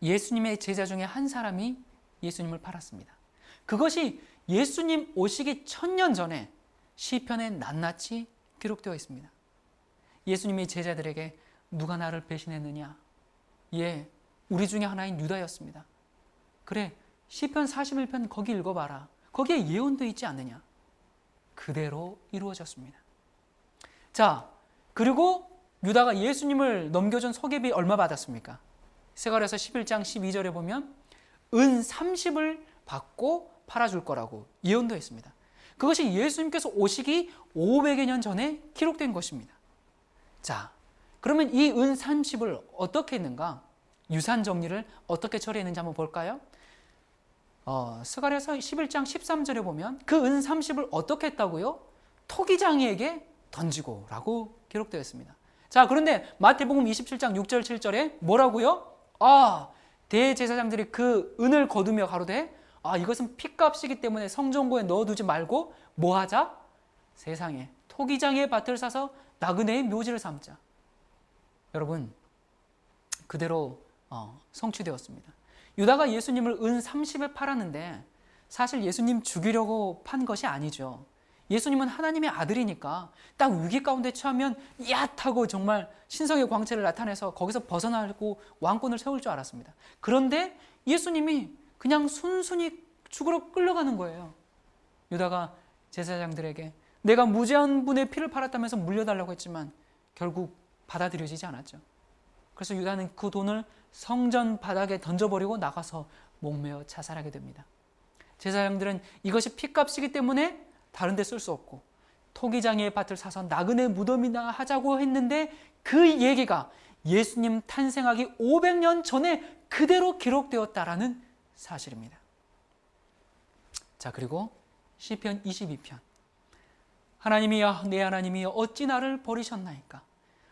예수님의 제자 중에 한 사람이 예수님을 팔았습니다. 그것이 예수님 오시기 1000년 전에 시편에 낱낱이 기록되어 있습니다. 예수님의 제자들에게 누가 나를 배신했느냐? 예, 우리 중에 하나인 유다였습니다. 그래, 시편 41편 거기 읽어봐라. 거기에 예언되어 있지 않느냐? 그대로 이루어졌습니다. 자, 그리고 유다가 예수님을 넘겨준 소개비 얼마 받았습니까? 스가랴서 11장 12절에 보면 은 30을 받고 팔아줄 거라고 예언되어 있습니다. 그것이 예수님께서 오시기 500여 년 전에 기록된 것입니다. 자, 그러면 이 은 30을 어떻게 했는가? 유산 정리를 어떻게 처리했는지 한번 볼까요? 스가랴서 11장 13절에 보면 그 은 30을 어떻게 했다고요? 토기장이에게 던지고 라고 기록되어 있습니다. 자, 그런데 마태복음 27장 6절 7절에 뭐라고요? 대제사장들이 그 은을 거두며 가로되 이것은 핏값이기 때문에 성전고에 넣어두지 말고 뭐하자? 세상에 토기장의 밭을 사서 나그네의 묘지를 삼자. 여러분, 그대로 성취되었습니다. 유다가 예수님을 은 30에 팔았는데 사실 예수님 죽이려고 판 것이 아니죠. 예수님은 하나님의 아들이니까 딱 위기 가운데 처하면 야하고 정말 신성의 광채를 나타내서 거기서 벗어나고 왕권을 세울 줄 알았습니다. 그런데 예수님이 그냥 순순히 죽으러 끌려가는 거예요. 유다가 제사장들에게 내가 무죄한 분의 피를 팔았다면서 물려달라고 했지만 결국 받아들여지지 않았죠. 그래서 유다는 그 돈을 성전 바닥에 던져버리고 나가서 목매어 자살하게 됩니다. 제사장들은 이것이 핏값이기 때문에 다른 데 쓸 수 없고 토기장의 밭을 사서 나그네 무덤이나 하자고 했는데 그 얘기가 예수님 탄생하기 500년 전에 그대로 기록되었다라는 사실입니다. 자, 그리고 시편 22편. 하나님이여, 내 하나님이여, 어찌 나를 버리셨나이까?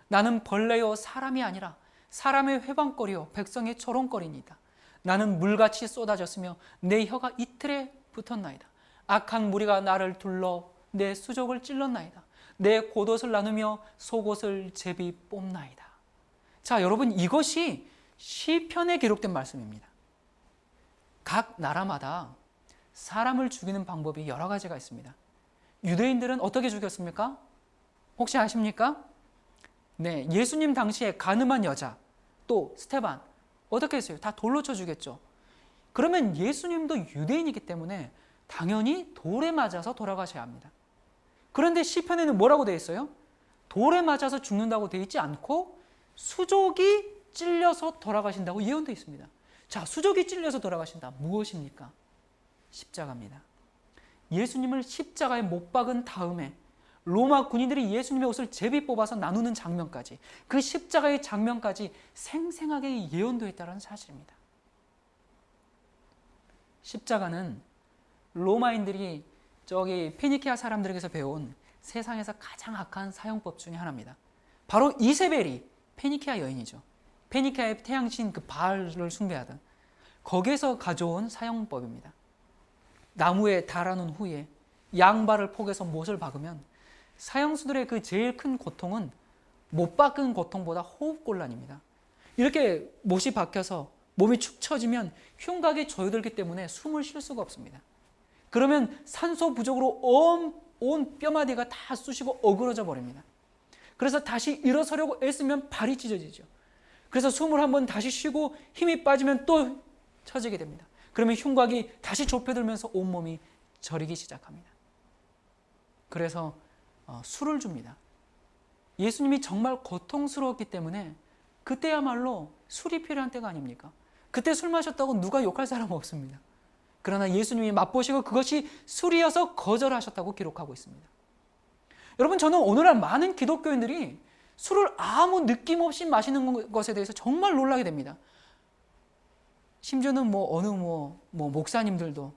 나는 벌레요 사람이 아니라 사람의 회방거리요 백성의 조롱거리니이다. 나는 물같이 쏟아졌으며 내 혀가 이틀에 붙었나이다. 악한 무리가 나를 둘러 내 수족을 찔렀나이다. 내 겉옷을 나누며 속옷을 제비 뽑나이다. 자, 여러분, 이것이 시편에 기록된 말씀입니다. 각 나라마다 사람을 죽이는 방법이 여러 가지가 있습니다. 유대인들은 어떻게 죽였습니까? 혹시 아십니까? 네, 예수님 당시에 가늠한 여자, 또 스테반 어떻게 했어요? 다 돌로 쳐 죽였죠. 그러면 예수님도 유대인이기 때문에 당연히 돌에 맞아서 돌아가셔야 합니다. 그런데 시편에는 뭐라고 되어 있어요? 돌에 맞아서 죽는다고 되어 있지 않고 수족이 찔려서 돌아가신다고 예언되어 있습니다. 자, 수족이 찔려서 돌아가신다. 무엇입니까? 십자가입니다. 예수님을 십자가에 못 박은 다음에 로마 군인들이 예수님의 옷을 제비 뽑아서 나누는 장면까지, 그 십자가의 장면까지 생생하게 예언되어 있다는 사실입니다. 십자가는 로마인들이 저기 페니키아 사람들에게서 배운 세상에서 가장 악한 사형법 중에 하나입니다. 바로 이세벨이 페니키아 여인이죠. 페니키아의 태양신 그 바알을 숭배하던 거기에서 가져온 사형법입니다. 나무에 달아놓은 후에 양발을 포개서 못을 박으면 사형수들의 그 제일 큰 고통은 못 박은 고통보다 호흡곤란입니다. 이렇게 못이 박혀서 몸이 축 처지면 흉곽이 조여들기 때문에 숨을 쉴 수가 없습니다. 그러면 산소 부족으로 온 뼈마디가 다 쑤시고 어그러져 버립니다. 그래서 다시 일어서려고 애쓰면 발이 찢어지죠. 그래서 숨을 한번 다시 쉬고 힘이 빠지면 또 처지게 됩니다. 그러면 흉곽이 다시 좁혀들면서 온몸이 저리기 시작합니다. 그래서 술을 줍니다. 예수님이 정말 고통스러웠기 때문에 그때야말로 술이 필요한 때가 아닙니까? 그때 술 마셨다고 누가 욕할 사람은 없습니다. 그러나 예수님이 맛보시고 그것이 술이어서 거절하셨다고 기록하고 있습니다. 여러분, 저는 오늘날 많은 기독교인들이 술을 아무 느낌 없이 마시는 것에 대해서 정말 놀라게 됩니다. 심지어는 어느 목사님들도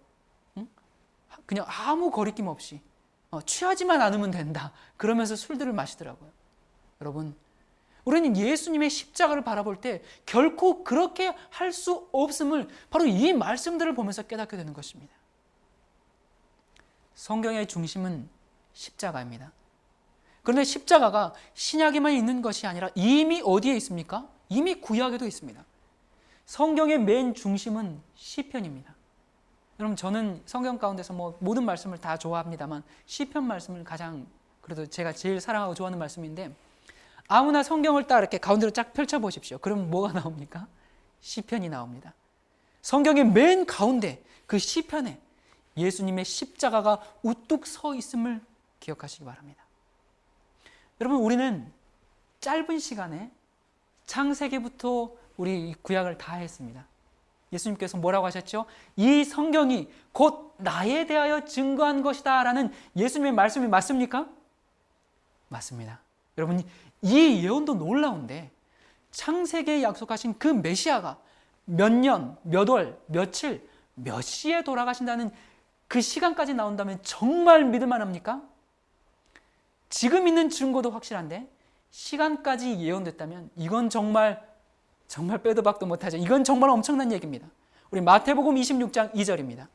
그냥 아무 거리낌 없이 취하지만 않으면 된다 그러면서 술들을 마시더라고요. 여러분, 우리는 예수님의 십자가를 바라볼 때 결코 그렇게 할 수 없음을 바로 이 말씀들을 보면서 깨닫게 되는 것입니다. 성경의 중심은 십자가입니다. 그런데 십자가가 신약에만 있는 것이 아니라 이미 어디에 있습니까? 이미 구약에도 있습니다. 성경의 맨 중심은 시편입니다. 여러분, 저는 성경 가운데서 모든 말씀을 다 좋아합니다만 시편 말씀을 가장 그래도 제가 제일 사랑하고 좋아하는 말씀인데, 아무나 성경을 딱 이렇게 가운데로 쫙 펼쳐보십시오. 그럼 뭐가 나옵니까? 시편이 나옵니다. 성경의 맨 가운데 그 시편에 예수님의 십자가가 우뚝 서 있음을 기억하시기 바랍니다. 여러분, 우리는 짧은 시간에 창세기부터 우리 구약을 다 했습니다. 예수님께서 뭐라고 하셨죠? 이 성경이 곧 나에 대하여 증거한 것이다 라는 예수님의 말씀이 맞습니까? 맞습니다. 여러분, 이 예언도 놀라운데 창세기에 약속하신 그 메시아가 몇 년, 몇 월, 며칠, 몇 시에 돌아가신다는 그 시간까지 나온다면 정말 믿을만 합니까? 지금 있는 증거도 확실한데 시간까지 예언됐다면 이건 정말 빼도 박도 못하죠. 이건 정말 엄청난 얘기입니다. 우리 마태복음 26장 2절입니다.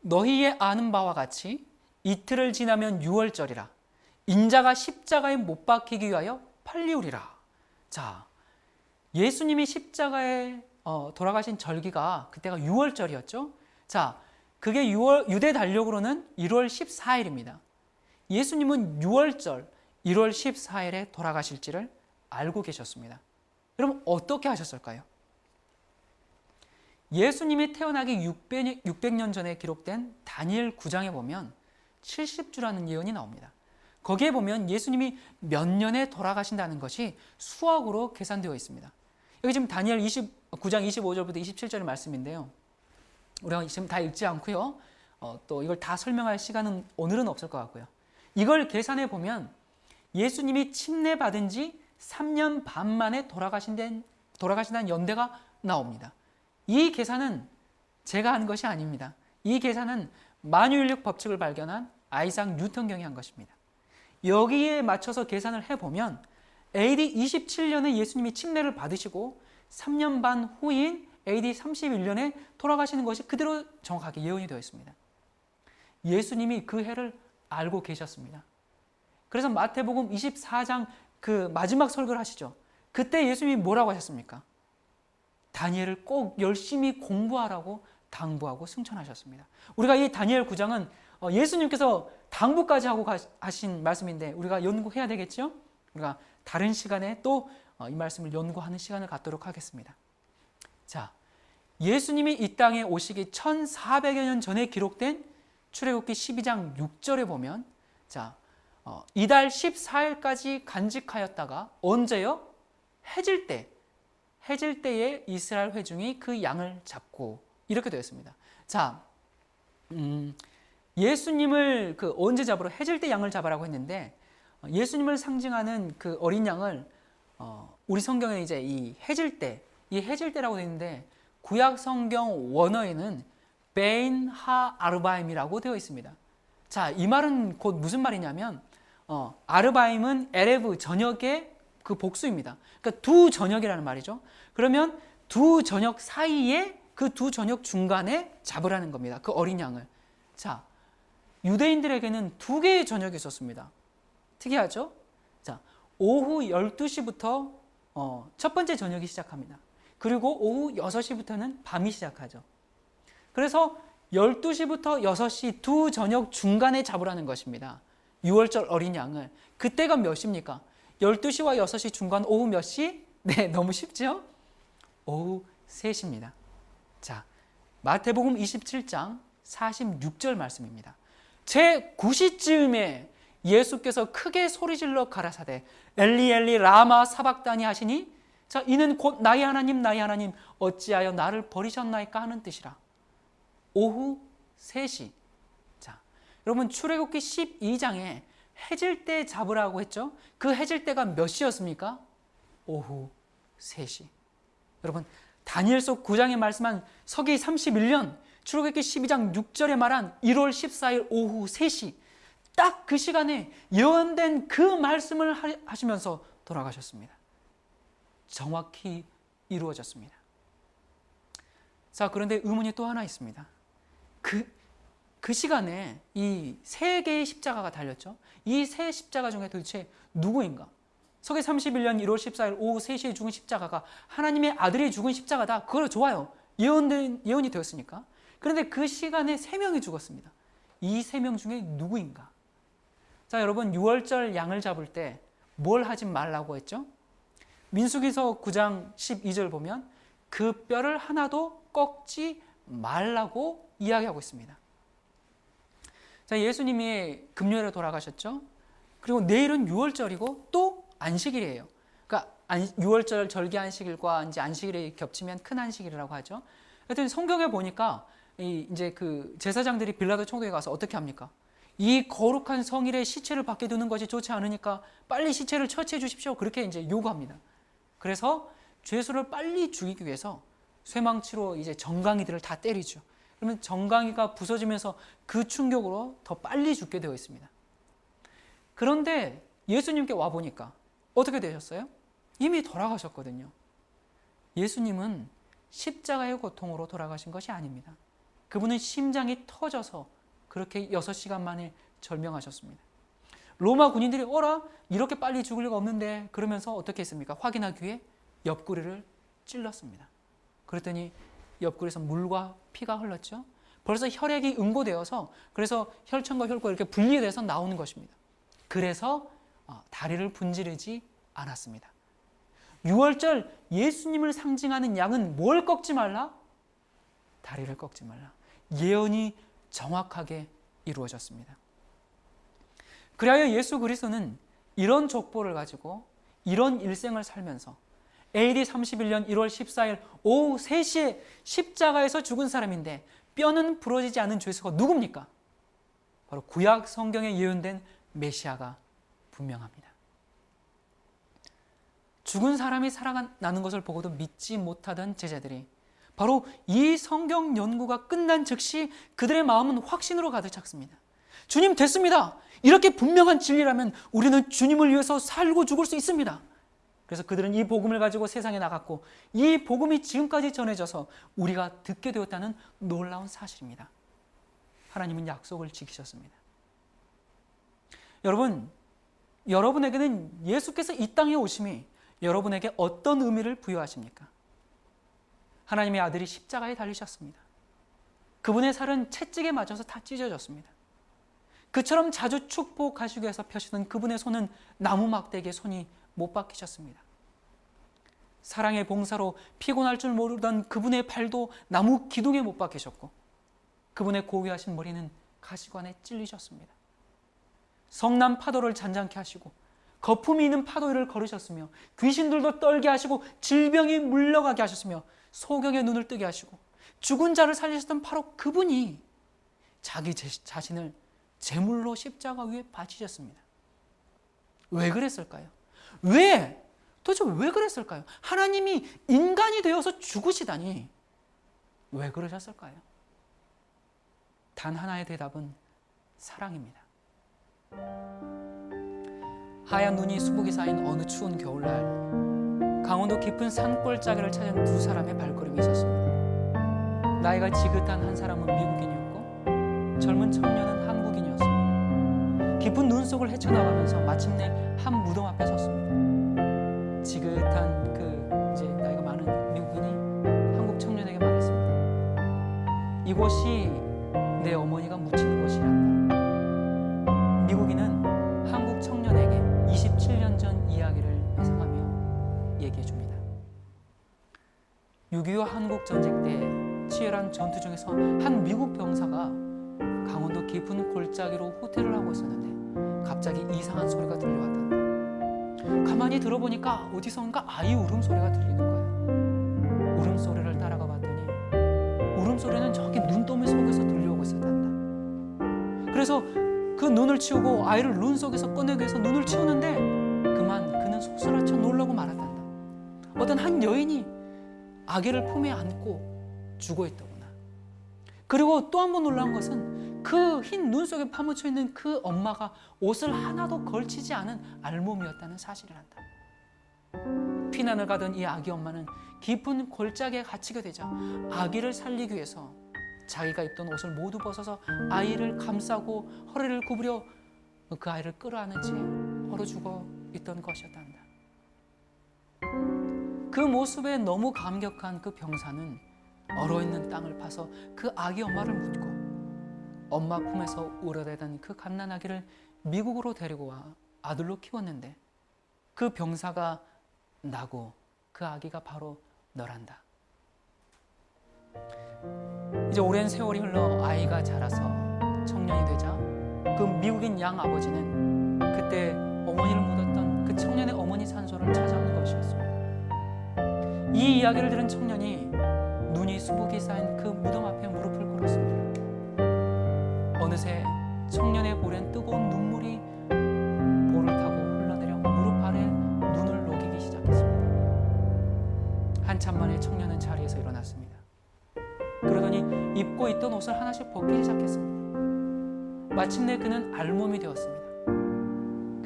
너희의 아는 바와 같이 이틀을 지나면 유월절이라 인자가 십자가에 못 박히기 위하여 팔리우리라. 자, 예수님이 십자가에 돌아가신 절기가 그때가 6월절이었죠. 자, 그게 유대 달력으로는 1월 14일입니다. 예수님은 6월절 1월 14일에 돌아가실지를 알고 계셨습니다. 여러분 어떻게 하셨을까요? 예수님이 태어나기 600년 전에 기록된 다니엘 9장에 보면 70주라는 예언이 나옵니다. 거기에 보면 예수님이 몇 년에 돌아가신다는 것이 수학으로 계산되어 있습니다. 여기 지금 다니엘 9장 25절부터 27절의 말씀인데요. 우리가 지금 다 읽지 않고요. 또 이걸 다 설명할 시간은 오늘은 없을 것 같고요. 이걸 계산해 보면 예수님이 침례받은 지 3년 반 만에 돌아가신다는 연대가 나옵니다. 이 계산은 제가 한 것이 아닙니다. 이 계산은 만유인력 법칙을 발견한 아이작 뉴턴경이 한 것입니다. 여기에 맞춰서 계산을 해보면 AD 27년에 예수님이 침례를 받으시고 3년 반 후인 AD 31년에 돌아가시는 것이 그대로 정확하게 예언이 되어 있습니다. 예수님이 그 해를 알고 계셨습니다. 그래서 마태복음 24장 그 마지막 설교를 하시죠. 그때 예수님이 뭐라고 하셨습니까? 다니엘을 꼭 열심히 공부하라고 당부하고 승천하셨습니다. 우리가 이 다니엘 9장은 예수님께서 당부까지 하고 하신 말씀인데 우리가 연구해야 되겠죠? 우리가 다른 시간에 또 이 말씀을 연구하는 시간을 갖도록 하겠습니다. 자, 예수님이 이 땅에 오시기 1400여 년 전에 기록된 출애굽기 12장 6절에 보면 자, 이달 14일까지 간직하였다가 언제요? 해질 때에 이스라엘 회중이 그 양을 잡고 이렇게 되었습니다. 자, 예수님을 언제 잡으러 해질 때 양을 잡으라고 했는데 예수님을 상징하는 그 어린 양을 우리 성경에 이제 이 해질 때라고 되어 있는데 구약 성경 원어에는 베인 하 아르바임이라고 되어 있습니다. 자, 이 말은 곧 무슨 말이냐면 아르바임은 에레브 저녁의 그 복수입니다. 그러니까 두 저녁이라는 말이죠. 그러면 두 저녁 사이에 그 두 저녁 중간에 잡으라는 겁니다. 그 어린 양을. 자, 유대인들에게는 두 개의 저녁이 있었습니다. 특이하죠? 자, 오후 12시부터 첫 번째 저녁이 시작합니다. 그리고 오후 6시부터는 밤이 시작하죠. 그래서 12시부터 6시 두 저녁 중간에 잡으라는 것입니다. 6월절 어린 양을. 그때가 몇 시입니까? 12시와 6시 중간 오후 몇 시? 네, 너무 쉽죠? 오후 3시입니다. 자, 마태복음 27장 46절 말씀입니다. 제 9시쯤에 예수께서 크게 소리질러 가라사대 엘리 엘리 라마 사박다니 하시니 자, 이는 곧 나의 하나님 어찌하여 나를 버리셨나이까 하는 뜻이라. 오후 3시. 자, 여러분 출애굽기 12장에 해질 때 잡으라고 했죠. 그 해질 때가 몇 시였습니까? 오후 3시. 여러분 다니엘서 9장에 말씀한 서기 31년 출애굽기 12장 6절에 말한 1월 14일 오후 3시 딱 그 시간에 예언된 그 말씀을 하시면서 돌아가셨습니다. 정확히 이루어졌습니다. 자, 그런데 의문이 또 하나 있습니다. 그 시간에 이 세 개의 십자가가 달렸죠. 이 세 십자가 중에 도대체 누구인가? 서기 31년 1월 14일 오후 3시에 죽은 십자가가 하나님의 아들이 죽은 십자가다. 그걸 좋아요. 예언이 되었으니까. 그런데 그 시간에 3명이 죽었습니다. 이 3명 중에 누구인가? 자, 여러분 6월절 양을 잡을 때 뭘 하지 말라고 했죠? 민수기서 9장 12절 보면 그 뼈를 하나도 꺾지 말라고 이야기하고 있습니다. 자, 예수님이 금요일에 돌아가셨죠? 그리고 내일은 6월절이고 또 안식일이에요. 그러니까 6월절 절기 안식일과 이제 안식일이 겹치면 큰 안식일이라고 하죠. 하여튼 성경에 보니까 이제 그 제사장들이 빌라도 총독에 가서 어떻게 합니까? 이 거룩한 성일에 시체를 밖에 두는 것이 좋지 않으니까 빨리 시체를 처치해 주십시오. 그렇게 이제 요구합니다. 그래서 죄수를 빨리 죽이기 위해서 쇠망치로 이제 정강이들을 다 때리죠. 그러면 정강이가 부서지면서 그 충격으로 더 빨리 죽게 되어 있습니다. 그런데 예수님께 와보니까 어떻게 되셨어요? 이미 돌아가셨거든요. 예수님은 십자가의 고통으로 돌아가신 것이 아닙니다. 그분은 심장이 터져서 그렇게 6시간 만에 절명하셨습니다. 로마 군인들이 어라? 이렇게 빨리 죽을 리가 없는데 그러면서 어떻게 했습니까? 확인하기 위해 옆구리를 찔렀습니다. 그랬더니 옆구리에서 물과 피가 흘렀죠. 벌써 혈액이 응고되어서 그래서 혈천과 혈구가 이렇게 분리돼서 나오는 것입니다. 그래서 다리를 분지르지 않았습니다. 유월절 예수님을 상징하는 양은 뭘 꺾지 말라? 다리를 꺾지 말라. 예언이 정확하게 이루어졌습니다. 그리하여 예수 그리스도는 이런 족보를 가지고 이런 일생을 살면서 AD 31년 1월 14일 오후 3시에 십자가에서 죽은 사람인데 뼈는 부러지지 않은 죄수가 누굽니까? 바로 구약 성경에 예언된 메시아가 분명합니다. 죽은 사람이 살아나는 것을 보고도 믿지 못하던 제자들이 바로 이 성경 연구가 끝난 즉시 그들의 마음은 확신으로 가득 찼습니다. 주님 됐습니다. 이렇게 분명한 진리라면 우리는 주님을 위해서 살고 죽을 수 있습니다. 그래서 그들은 이 복음을 가지고 세상에 나갔고 이 복음이 지금까지 전해져서 우리가 듣게 되었다는 놀라운 사실입니다. 하나님은 약속을 지키셨습니다. 여러분, 여러분에게는 예수께서 이 땅에 오심이 여러분에게 어떤 의미를 부여하십니까? 하나님의 아들이 십자가에 달리셨습니다. 그분의 살은 채찍에 맞아서 다 찢어졌습니다. 그처럼 자주 축복하시기 위해서 펴시던 그분의 손은 나무 막대기에 손이 못 박히셨습니다. 사랑의 봉사로 피곤할 줄 모르던 그분의 발도 나무 기둥에 못 박히셨고 그분의 고귀하신 머리는 가시관에 찔리셨습니다. 성난 파도를 잔잔케 하시고 거품이 있는 파도 위를 걸으셨으며 귀신들도 떨게 하시고 질병이 물러가게 하셨으며 소경의 눈을 뜨게 하시고 죽은 자를 살리셨던 바로 그분이 자기 자신을 제물로 십자가 위에 바치셨습니다. 왜 그랬을까요? 도대체 왜 그랬을까요? 하나님이 인간이 되어서 죽으시다니 왜 그러셨을까요? 단 하나의 대답은 사랑입니다. 하얀 눈이 수북이 쌓인 어느 추운 겨울날 강원도 깊은 산골짜기를 찾은 두 사람의 발걸음이 있었습니다. 나이가 지긋한 한 사람은 미국인이었고 젊은 청년은 한국인이었습니다. 깊은 눈 속을 헤쳐나가면서 마침내 한 무덤 앞에 섰습니다. 지긋한 이제 나이가 많은 미국인이 한국 청년에게 말했습니다. 이곳이 내 어머니가 묻히는 곳이란다. 미국인은 한국 청년에게 27년 전 이야기를 회상하며 얘기해 줍니다. 6.25 한국전쟁 때 치열한 전투 중에서 한 미국 병사가 강원도 깊은 골짜기로 호텔을 하고 있었는데 갑자기 이상한 소리가 들려왔단다. 가만히 들어보니까 어디선가 아이 울음소리가 들리는 거예요. 울음소리를 따라가 봤더니 울음소리는 저기 눈더미 속에서 들려오고 있었단다. 그래서 그 눈을 치우고 아이를 눈 속에서 꺼내기 위해서 눈을 치우는데 그만 그는 소스라쳐 놀라고 말았단다. 어떤 한 여인이 아기를 품에 안고 죽어있더구나. 그리고 또 한 번 놀라운 것은 그 흰 눈 속에 파묻혀 있는 그 엄마가 옷을 하나도 걸치지 않은 알몸이었다는 사실이란다. 피난을 가던 이 아기 엄마는 깊은 골짜기에 갇히게 되자 아기를 살리기 위해서 자기가 입던 옷을 모두 벗어서 아이를 감싸고 허리를 구부려 그 아이를 끌어안은 채 얼어 죽어 있던 것이었단다. 그 모습에 너무 감격한 그 병사는 얼어있는 땅을 파서 그 아기 엄마를 묻고 엄마 품에서 우러대던 그 갓난아기를 미국으로 데리고 와 아들로 키웠는데 그 병사가 나고 그 아기가 바로 너란다. 이제 오랜 세월이 흘러 아이가 자라서 청년이 되자 그 미국인 양 아버지는 그때 어머니를 묻었던 그 청년의 어머니 산소를 찾아오는 것이었습니다. 이 이야기를 들은 청년이 눈이 수북이 쌓인 그 무덤 앞에 무릎을 꿇었습니다. 어느새 청년의 볼엔 뜨거운 눈물이 볼을 타고 흘러내려 무릎 아래 눈을 녹이기 시작했습니다. 한참 만에 청년은 자리에서 일어났습니다. 그러더니 입고 있던 옷을 하나씩 벗기 시작했습니다. 마침내 그는 알몸이 되었습니다.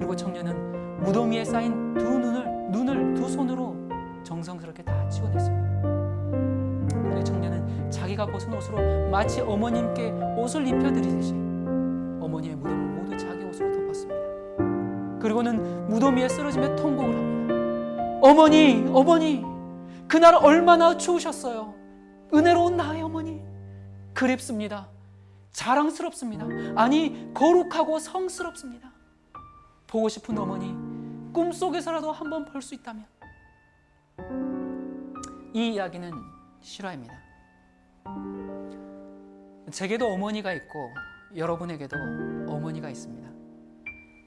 그리고 청년은 무덤 위에 쌓인 눈을 두 손으로 정성스럽게 다 치워냈습니다. 그리고 청년은 자기가 벗은 옷으로 마치 어머님께 옷을 입혀드리듯이 어머니의 무덤을 모두 자기 옷으로 덮었습니다. 그리고는 무덤 위에 쓰러지며 통곡을 합니다. 어머니, 어머니, 그날 얼마나 추우셨어요. 은혜로운 나의 어머니. 그립습니다. 자랑스럽습니다. 아니, 거룩하고 성스럽습니다. 보고 싶은 어머니, 꿈속에서라도 한번 볼 수 있다면. 이 이야기는 실화입니다. 제게도 어머니가 있고 여러분에게도 어머니가 있습니다.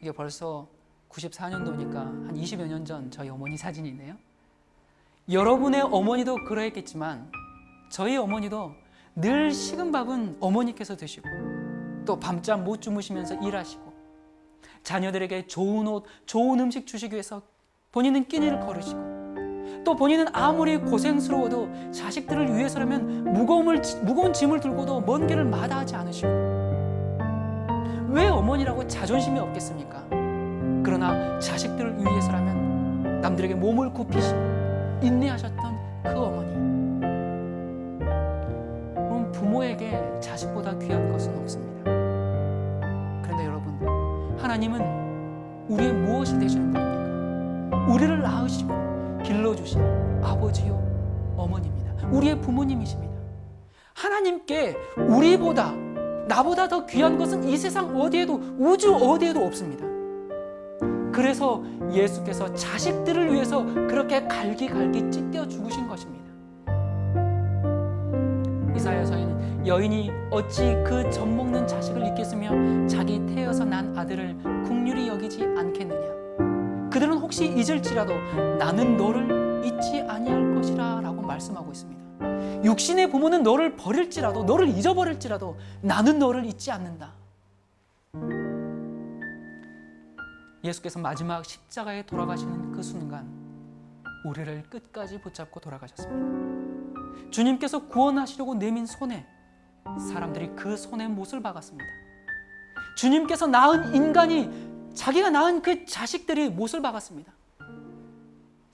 이게 벌써 94년도니까 한 20여 년 전 저희 어머니 사진이네요. 여러분의 어머니도 그러했겠지만 저희 어머니도 늘 식은 밥은 어머니께서 드시고 또 밤잠 못 주무시면서 일하시고 자녀들에게 좋은 옷, 좋은 음식 주시기 위해서 본인은 끼니를 거르시고 또 본인은 아무리 고생스러워도 자식들을 위해서라면 무거운 짐을 들고도 먼 길을 마다하지 않으시고 왜 어머니라고 자존심이 없겠습니까? 그러나 자식들을 위해서라면 남들에게 몸을 굽히시고 인내하셨던 그 어머니. 그럼 부모에게 자식보다 귀한 것은 없습니다. 그런데 여러분, 하나님은 우리의 무엇이 되시는 분입니까? 우리를 낳으시고 길러주신 아버지요 어머니입니다. 우리의 부모님이십니다. 하나님께 우리보다 나보다 더 귀한 것은 이 세상 어디에도 우주 어디에도 없습니다. 그래서 예수께서 자식들을 위해서 그렇게 갈기갈기 찢겨 죽으신 것입니다. 이사야서에는 여인이 어찌 그 젖먹는 자식을 잊겠으며 자기 태어서 난 아들을 긍휼히 여기지 않겠느냐. 그들은 혹시 잊을지라도 나는 너를 잊지 아니할 것이라 라고 말씀하고 있습니다. 육신의 부모는 너를 버릴지라도 너를 잊어버릴지라도 나는 너를 잊지 않는다. 예수께서 마지막 십자가에 돌아가시는 그 순간 우리를 끝까지 붙잡고 돌아가셨습니다. 주님께서 구원하시려고 내민 손에 사람들이 그 손에 못을 박았습니다. 주님께서 낳은 인간이 자기가 낳은 그 자식들이 못을 박았습니다.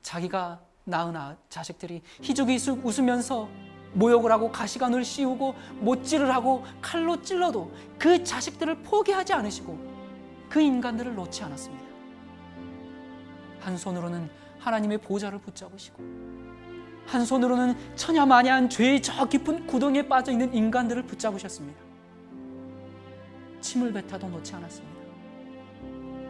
자기가 낳은 자식들이 희죽이 웃으면서 모욕을 하고 가시관을 씌우고 못질을 하고 칼로 찔러도 그 자식들을 포기하지 않으시고 그 인간들을 놓지 않았습니다. 한 손으로는 하나님의 보좌를 붙잡으시고 한 손으로는 천야마냐한 죄의 저 깊은 구덩이에 빠져있는 인간들을 붙잡으셨습니다. 침을 뱉어도 놓지 않았습니다.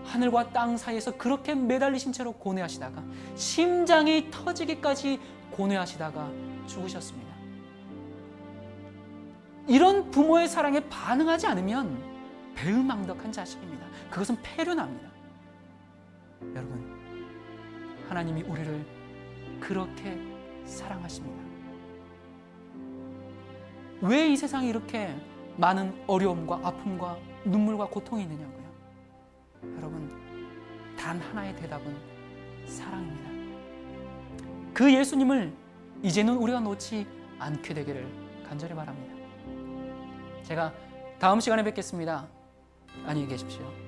하늘과 땅 사이에서 그렇게 매달리신 채로 고뇌하시다가 심장이 터지기까지 고뇌하시다가 죽으셨습니다. 이런 부모의 사랑에 반응하지 않으면 배은망덕한 자식입니다. 그것은 폐륜합니다. 여러분, 하나님이 우리를 그렇게 사랑하십니다. 왜 이 세상에 이렇게 많은 어려움과 아픔과 눈물과 고통이 있느냐고요. 여러분, 단 하나의 대답은 사랑입니다. 그 예수님을 이제는 우리가 놓지 않게 되기를 간절히 바랍니다. 제가 다음 시간에 뵙겠습니다. 안녕히 계십시오.